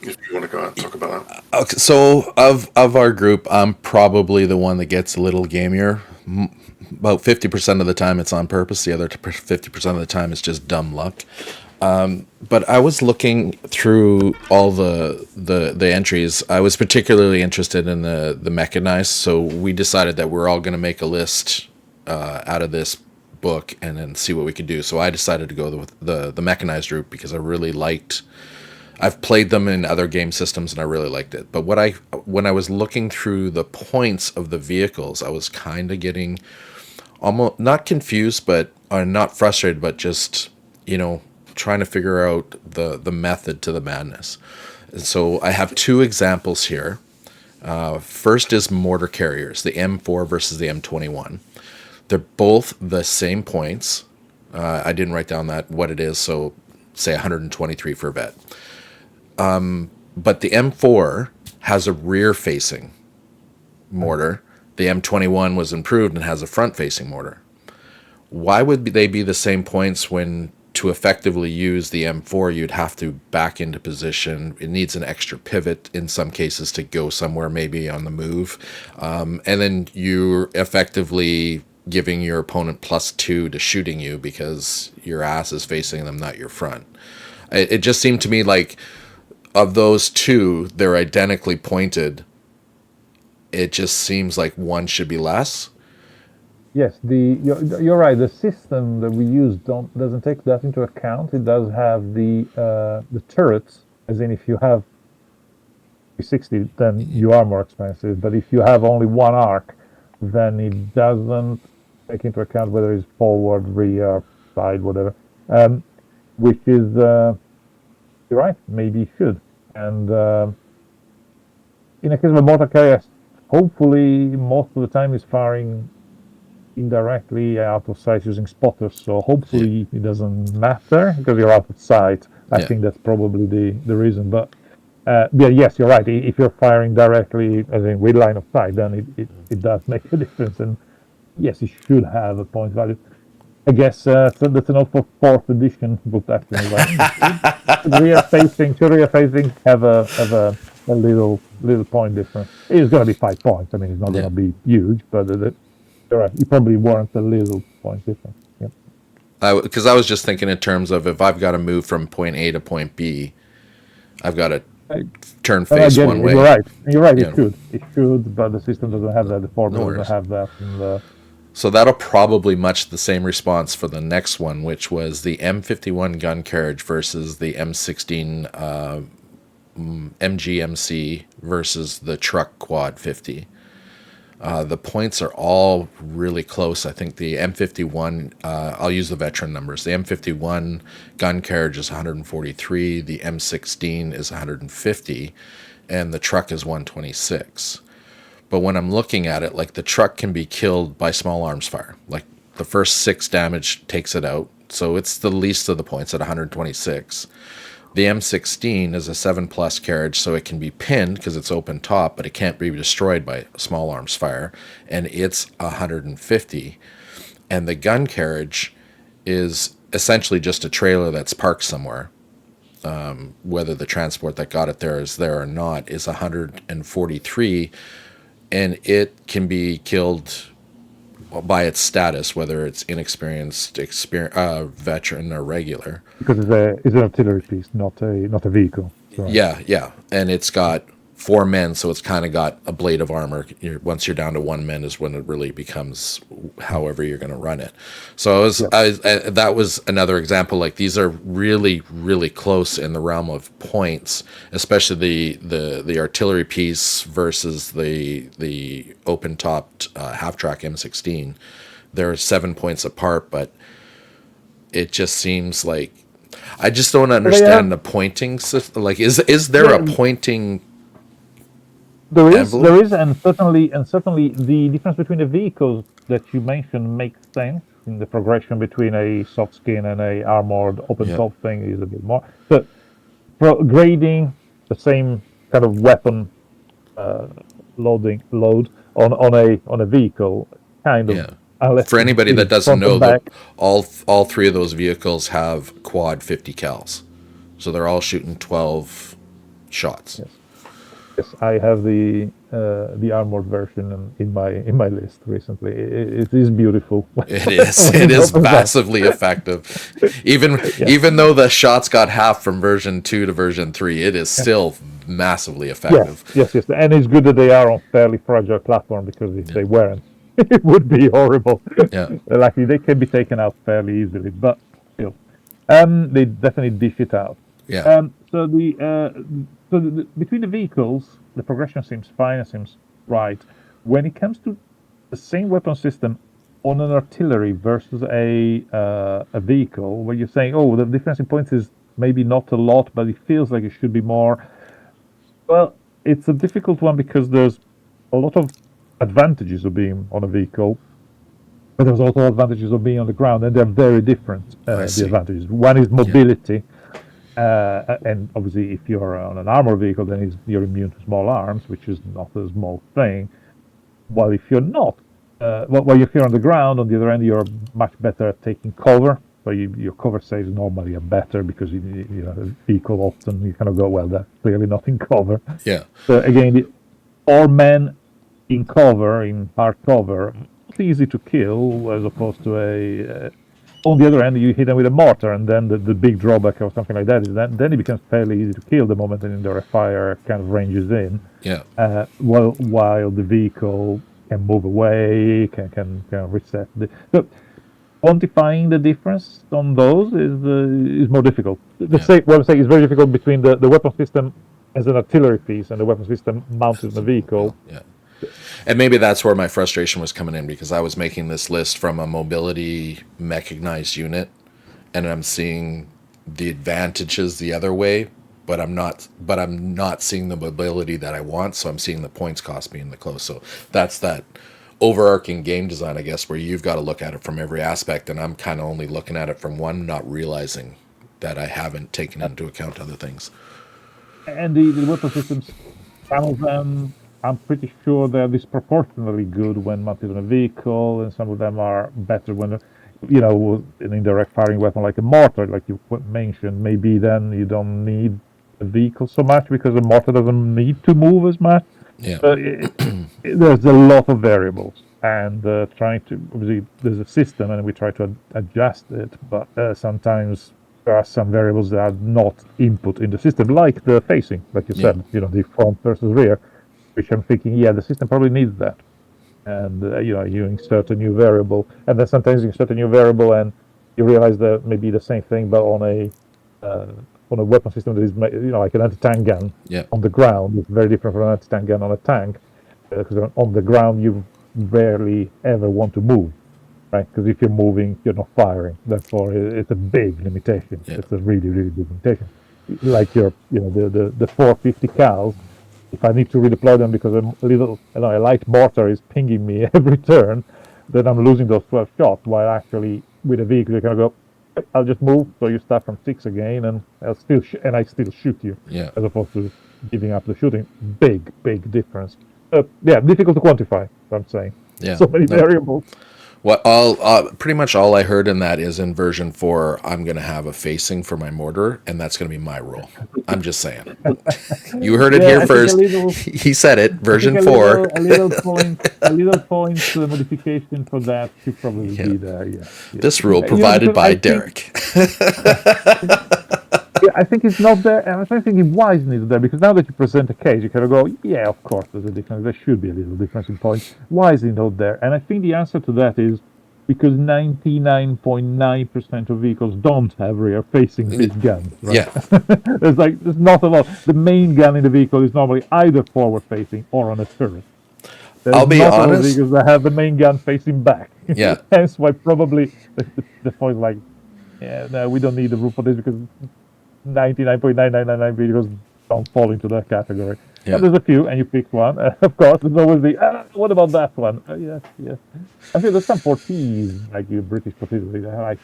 If you want to go out and talk about that. Okay, so of our group, I'm probably the one that gets a little gamier. About 50% of the time it's on purpose. The other 50% of the time it's just dumb luck. But I was looking through all the entries. I was particularly interested in the mechanized, so we decided that we're all going to make a list out of this book and then see what we could do. So I decided to go with the mechanized route because I really liked. I've played them in other game systems and I really liked it. But when I was looking through the points of the vehicles, I was kind of getting almost not confused, but not frustrated, but just trying to figure out the method to the madness. And so I have two examples here. First is mortar carriers, the M4 versus the M21. They're both the same points. I didn't write down what it is, so say 123 for a vet. But the M4 has a rear-facing mortar. The M21 was improved and has a front-facing mortar. Why would they be the same points when to effectively use the M4, you'd have to back into position? It needs an extra pivot in some cases to go somewhere, maybe on the move. And then you're effectively giving your opponent +2 to shooting you because your ass is facing them, not your front. It just seemed to me like of those two, they're identically pointed. It just seems like one should be less. Yes, you're right. The system that we use doesn't take that into account. It does have the turrets, as in if you have 360, then you are more expensive. But if you have only one arc, then it doesn't take into account whether it's forward, rear, side, whatever. Which is you're right. Maybe it should. And in a case of a mortar carrier, hopefully most of the time is firing indirectly out of sight using spotters, so hopefully it doesn't matter because you're out of sight. I think that's probably the reason. But yes, you're right. If you're firing directly, as in with line of sight, then it does make a difference. And yes, it should have a point value. I guess so that's enough for 4th edition Bolt Action. Rear facing have a little point difference. It's going to be 5 points. I mean, it's not going to be huge, but you probably warrant a little point difference. Yeah. Because I was just thinking in terms of if I've got to move from point A to point B, I've got to turn face one way. You're right. It should, but the system doesn't have that. The formula doesn't have that. And, so that'll probably match the same response for the next one, which was the M51 gun carriage versus the M16 MGMC versus the truck quad 50. The points are all really close. I think the M51, I'll use the veteran numbers. The M51 gun carriage is 143, the M16 is 150, and the truck is 126. But when I'm looking at it, like the truck can be killed by small arms fire. Like the first 6 damage takes it out. So it's the least of the points at 126. The M16 is a 7+ carriage, so it can be pinned because it's open top, but it can't be destroyed by small arms fire, and it's 150. And the gun carriage is essentially just a trailer that's parked somewhere. Whether the transport that got it there is there or not is 143, and it can be killed by its status, whether it's inexperienced, veteran, or regular. Because it's an artillery piece, not a vehicle. Right. Yeah, and it's got 4 men, so it's kind of got a blade of armor. Once you're down to 1 man is when it really becomes however you're going to run it. So that was another example. Like, these are really, really close in the realm of points, especially the artillery piece versus the open topped half track M16. They're 7 points apart, but it just seems like I just don't understand the pointing system. Like, is there a pointing? There is, and certainly the difference between the vehicles that you mentioned makes sense in the progression between a soft skin and a armored open top thing is a bit more. But for grading the same kind of weapon load on a vehicle, kind of. Unless for anybody that doesn't know, that all 3 of those vehicles have quad 50 cals, so they're all shooting 12 shots. Yes, I have the armored version in my list recently. It is beautiful. It is. It is massively effective. Even though the shots got half from version 2 to version 3, it is still massively effective. Yes, and it's good that they are on fairly fragile platform, because if they weren't, it would be horrible. Yeah. Luckily, they can be taken out fairly easily, but still, they definitely dish it out. Yeah. So between the vehicles, the progression seems fine. It seems right. When it comes to the same weapon system on an artillery versus a vehicle, where you're saying, oh, the difference in points is maybe not a lot, but it feels like it should be more. Well, it's a difficult one, because there's a lot of advantages of being on a vehicle, but there's also advantages of being on the ground, and they're very different. The advantages. One is mobility. And obviously, if you're on an armored vehicle, then you're immune to small arms, which is not a small thing. While if you're not, if you're on the ground, on the other end, you're much better at taking cover. So your cover saves normally are better, because you know, the vehicle often you kind of go, well, that's clearly not in cover. Yeah. So again, 4 men in cover, in hard cover, it's easy to kill, as opposed to on the other end, you hit them with a mortar, and then the big drawback or something like that is that then it becomes fairly easy to kill the moment the fire kind of ranges in. Yeah. While the vehicle can move away, can reset. So quantifying the difference on those is more difficult. What I'm saying is very difficult between the weapon system as an artillery piece and the weapon system mounted in the vehicle. Yeah. And maybe that's where my frustration was coming in, because I was making this list from a mobility mechanized unit, and I'm seeing the advantages the other way, but I'm not seeing the mobility that I want, so I'm seeing the points cost being the close. So that's that overarching game design, I guess, where you've got to look at it from every aspect, and I'm kind of only looking at it from one, not realizing that I haven't taken into account other things. And the weapon systems, some of them, I'm pretty sure they're disproportionately good when mounted on a vehicle, and some of them are better when, an indirect firing weapon like a mortar, like you mentioned. Maybe then you don't need a vehicle so much, because a mortar doesn't need to move as much. Yeah. There's a lot of variables, and obviously there's a system, and we try to adjust it, but sometimes there are some variables that are not input in the system, like the facing, like you said, the front versus rear. Which I'm thinking, the system probably needs that, and you insert a new variable, and then sometimes you insert a new variable, and you realize that maybe the same thing, but on a weapon system that is, like an anti-tank gun on the ground, it's very different from an anti-tank gun on a tank, because on the ground you rarely ever want to move, right? Because if you're moving, you're not firing. Therefore, it's a big limitation. Yeah. It's a really, really big limitation. Like the 450 cals. If I need to redeploy them because a light mortar is pinging me every turn, then I'm losing those 12 shots. While actually with a vehicle, you can go, I'll just move, so you start from 6 again, and I still shoot you. Yeah. As opposed to giving up the shooting. Big difference. Difficult to quantify. I'm saying. Yeah. So many variables. Pretty much all I heard in that is in version 4, I'm going to have a facing for my mortar, and that's going to be my role. I'm just saying. You heard it here first. He said it. Version 4. A little point modification for that should probably be there. Yeah. This rule provided by Derrick. I think it's not there, and I think why isn't it there? Because now that you present a case, you kind of go, yeah, of course there's a difference. There should be a little difference in points. Why is it not there? And I think the answer to that is because 99.9% of vehicles don't have rear-facing big guns. Right? Yeah. There's not a lot. The main gun in the vehicle is normally either forward-facing or on a turret. I'll be not honest. Vehicles that have the main gun facing back. Yeah. Hence why probably the point like, yeah, no, we don't need the roof for this because 99.9999 vehicles don't fall into that category. Yeah. But there's a few, and you pick one. Of course, there's always the, what about that one? Yes. I think there's some Portees, like the British Portees, they have like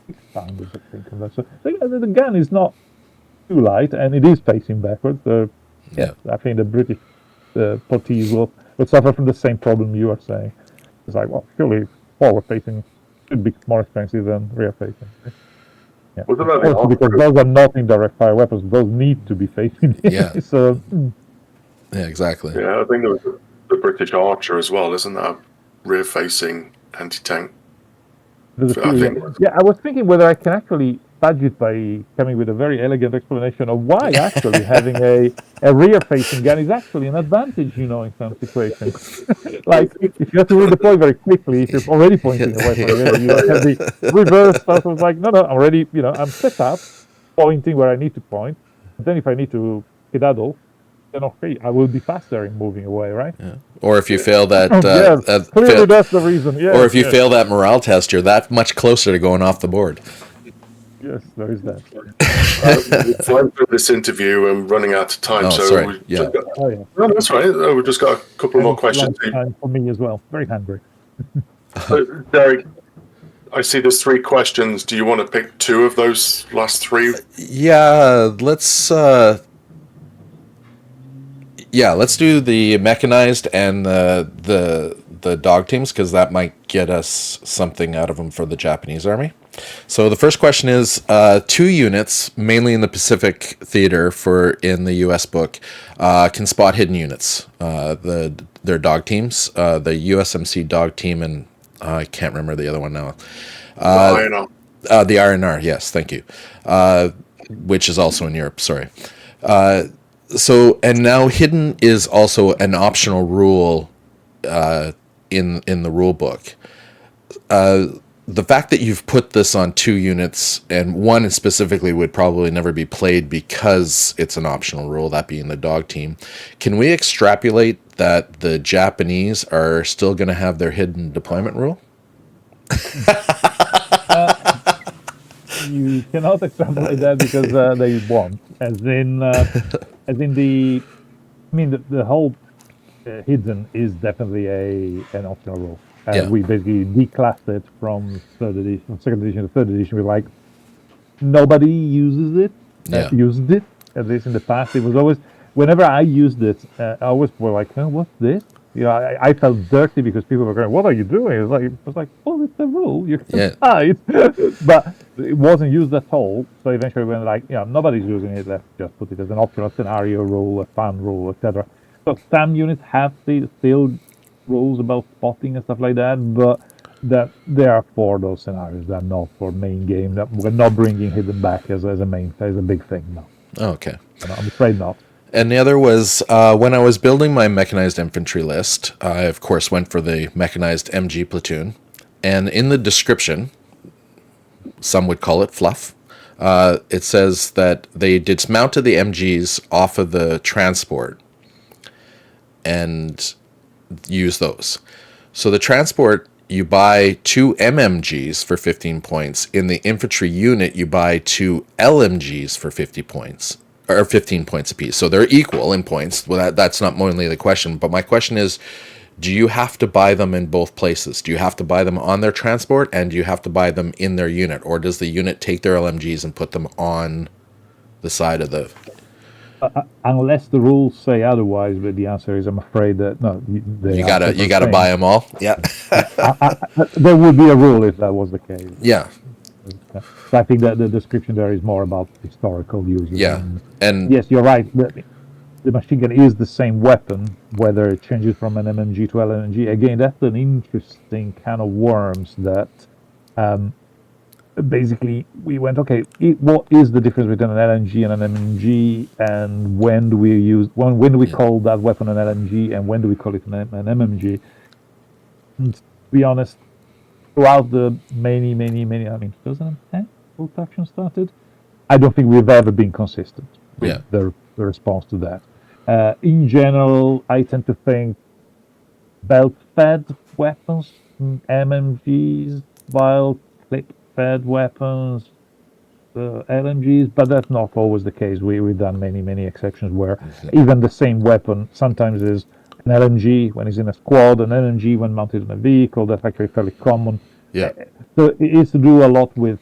600, I think. On that. So the gun is not too light, and it is facing backwards. Yeah. I think the British Portees will suffer from the same problem you are saying. It's like, well, surely forward-facing should be more expensive than rear-facing. Yeah. What about the Also because those are not indirect fire weapons; those need to be facing. Yeah. So. Yeah, exactly. Yeah, I think there was the British Archer as well, isn't that? Rear-facing anti-tank. There's a I few, think- yeah, I was thinking whether I can actually fudge it by coming with a very elegant explanation of why actually having a rear-facing gun is actually an advantage, in some situations. Like, if you have to redeploy very quickly, if you're already pointing away from it, you don't have the reverse stuff. It's like, no, I'm already, I'm set up, pointing where I need to point. Then if I need to skedaddle, then okay, I will be faster in moving away, right? Yeah. Or if you fail that, Yes, clearly that's the reason. Yes, or if you fail that morale test, you're that much closer to going off the board. Yes, there is that. We're flying through this interview and running out of time. Oh, so sorry. we've Yeah. just got, Oh yeah. no, that's right. We've just got a couple more questions. And for me as well. Very hungry. Derrick, I see there's 3 questions. Do you want to pick 2 of those last 3? Yeah, let's do the mechanized and the dog teams, because that might get us something out of them for the Japanese army. So the first question is 2 units, mainly in the Pacific theater in the U.S. book, can spot hidden units. Their dog teams, the USMC dog team, and I can't remember the other one now. The RNR, yes, thank you. Which is also in Europe, sorry. And now hidden is also an optional rule in the rule book. The fact that you've put this on 2 units, and one specifically would probably never be played because it's an optional rule, that being the dog team. Can we extrapolate that the Japanese are still going to have their hidden deployment rule? You cannot extrapolate that because they won't. The whole hidden is definitely an optional rule. We basically declassed it from second edition to third edition. We're like, nobody uses it. Used it, at least in the past. It was always, whenever I used it, I always were like, oh, what's this? I felt dirty because people were going, what are you doing? It was like, oh, it's a rule. You can hide. But it wasn't used at all. So eventually we went like, nobody's using it. Let's just put it as an optional scenario rule, a fun rule, etc. So some units have still rules about spotting and stuff like that, but that they are for those scenarios. They're not for main game. That we're not bringing hidden back as a big thing. No. Oh, okay. No, I'm afraid not. And the other was when I was building my mechanized infantry list, I, of course, went for the mechanized MG platoon. And in the description, some would call it fluff, it says that they dismounted the MGs off of the transport and use those. So the transport, you buy 2 MMGs for 15 points. In the infantry unit, you buy 2 LMGs for 50 points. Or 15 points apiece. So they're equal in points. Well, that's not mainly the question. But my question is, do you have to buy them in both places? Do you have to buy them on their transport, and do you have to buy them in their unit? Or does the unit take their LMGs and put them on the side of the... Unless the rules say otherwise, but the answer is, I'm afraid that no. You gotta buy them all. Yeah. There would be a rule if that was the case. Yeah. So I think that the description there is more about historical use. Yeah. And yes, you're right. The machine gun is the same weapon, whether it changes from an MMG to LMG. Again, that's an interesting kind of worms that basically we went, okay, what is the difference between an LMG and an MMG, and when do we call that weapon an LMG, and when do we call it an MMG? And to be honest, throughout the many, 2010 Bolt Action started, I don't think we've ever been consistent with the response to that. In general, I tend to think belt-fed weapons, MMGs, while clip-fed weapons, LMGs, but that's not always the case. We've done many exceptions where even the same weapon sometimes is an LMG when it's in a squad, an LMG when mounted on a vehicle. That's actually fairly common. Yeah. So it is to do a lot with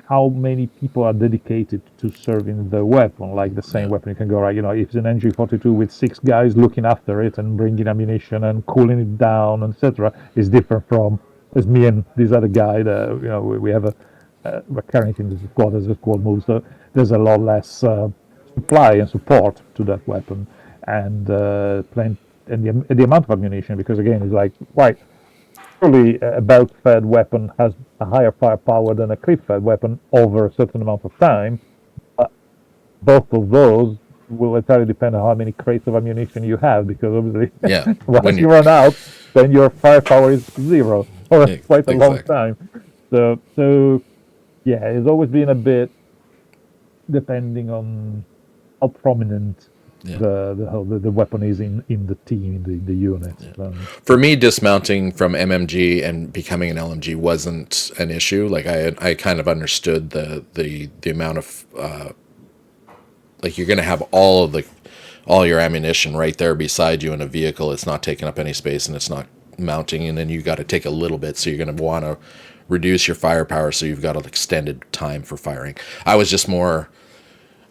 how many people are dedicated to serving the weapon. Like the same weapon, you can go, right, if it's an NG42 with 6 guys looking after it and bringing ammunition and cooling it down, etc., is different from as me and this other guy that we have we're carrying in the squad as the squad moves. So there's a lot less supply and support to that weapon, and the amount of ammunition, because again, it's like, right, surely a belt-fed weapon has a higher firepower than a clip-fed weapon over a certain amount of time. But both of those will entirely depend on how many crates of ammunition you have, because obviously, once you run out, then your firepower is 0 for quite a long time. So yeah, it's always been a bit depending on how prominent the weapon is in the team, in the unit. For me, dismounting from MMG and becoming an LMG wasn't an issue. Like I kind of understood the amount of like you're going to have all your ammunition right there beside you in a vehicle. It's not taking up any space and it's not mounting, and then you got to take a little bit. So you're going to want to reduce your firepower, so you've got an extended time for firing. I was just more,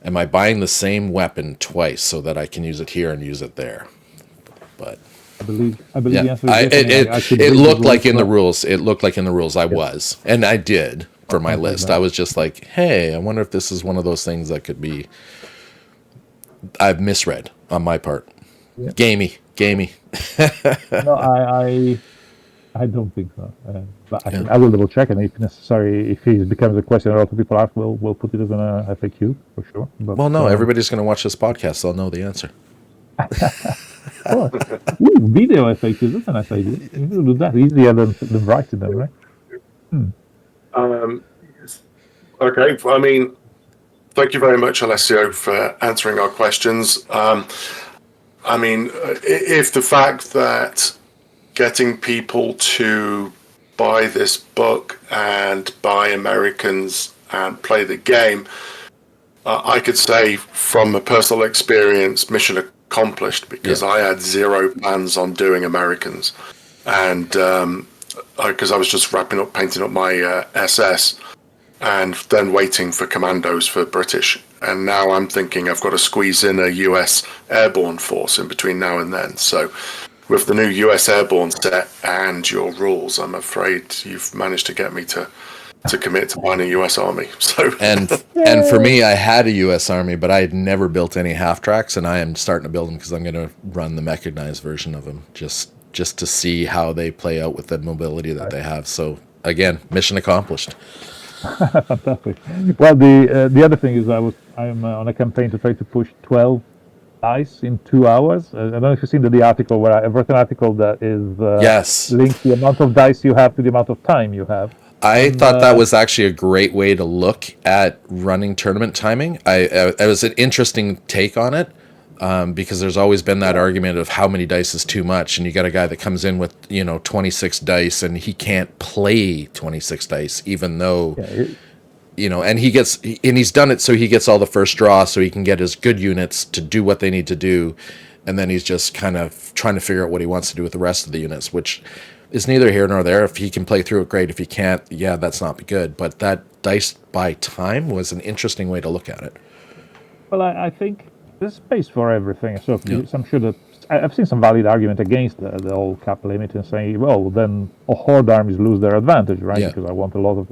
am I buying the same weapon twice so that I can use it here and use it there? But I believe the answer is it looked like in the rules. It looked like in the rules I was, and I did for my list. I was just like, hey, I wonder if this is one of those things that could be. I've misread on my part. Yeah. Gamey. No, I don't think so. But I will double check, and if necessary, if it becomes a question a lot of people ask, we'll put it as an FAQ for sure. But, well, no, everybody's going to watch this podcast, so they'll know the answer. Video FAQs, that's a nice idea. You can do that easier than writing them, right? Okay, I mean, thank you very much, Alessio, for answering our questions. I mean, if the fact that getting people to buy this book and buy Americans and play the game, I could say from a personal experience, mission accomplished, because I had 0 plans on doing Americans. And because I was just painting up my SS and then waiting for commandos for British. And now I'm thinking I've got to squeeze in a US airborne force in between now and then. So with the new US airborne set and your rules, I'm afraid you've managed to get me to commit to buying a US Army. So and for me, I had a US Army, but I had never built any half tracks, and I am starting to build them because I'm going to run the mechanized version of them just to see how they play out with the mobility that they have. So again, mission accomplished. Fantastic. Well, the other thing is I'm on a campaign to try to push 12 dice in 2 hours. I don't know if you've seen the article where I wrote an article that is linked the amount of dice you have to the amount of time you have. I thought that was actually a great way to look at running tournament timing. It was an interesting take on it, because there's always been that argument of how many dice is too much, and you got a guy that comes in with 26 dice and he can't play 26 dice, even though and he's done it so he gets all the first draw, so he can get his good units to do what they need to do, and then he's just kind of trying to figure out what he wants to do with the rest of the units, which is neither here nor there. If he can play through it, great. If he can't, that's not good. But that dice by time was an interesting way to look at it. Well, I think there's space for everything. So I'm sure that I've seen some valid argument against the whole cap limit and saying, well, then horde armies lose their advantage, right? Yeah. Because I want a lot of.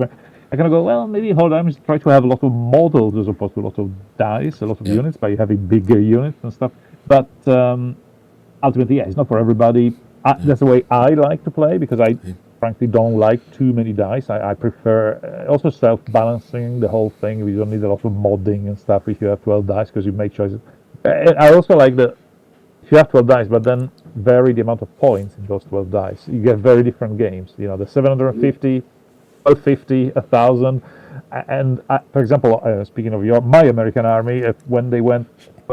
I kind of go, well, maybe horde armies try to have a lot of models as opposed to a lot of dice, a lot of units by having bigger units and stuff. But ultimately, it's not for everybody. That's the way I like to play, because frankly don't like too many dice. I prefer also self-balancing the whole thing. We don't need a lot of modding and stuff if you have 12 dice because you make choices. And I also like that if you have 12 dice, but then vary the amount of points in those 12 dice. You get very different games. You know, the 750, 1250, 1,000. And for example, speaking of my American Army, when they went,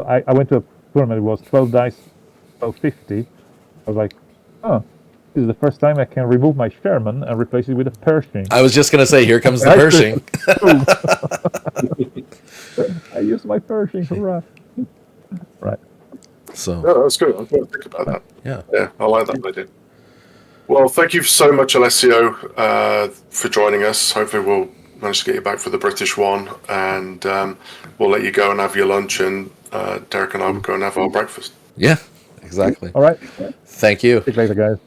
I went to a tournament. It was 12 dice, 1250. I was like, oh, this is the first time I can remove my Sherman and replace it with a Pershing. I was just going to say, here comes the Pershing. I used my Pershing, hurrah. Right. So Yeah, that's good. I'm going to think about that. Yeah, I like that idea. Well, thank you so much, Alessio, for joining us. Hopefully we'll manage to get you back for the British one, and we'll let you go and have your lunch, and Derrick and I will go and have our breakfast. Yeah, exactly. All right. Thank you. See you later, guys.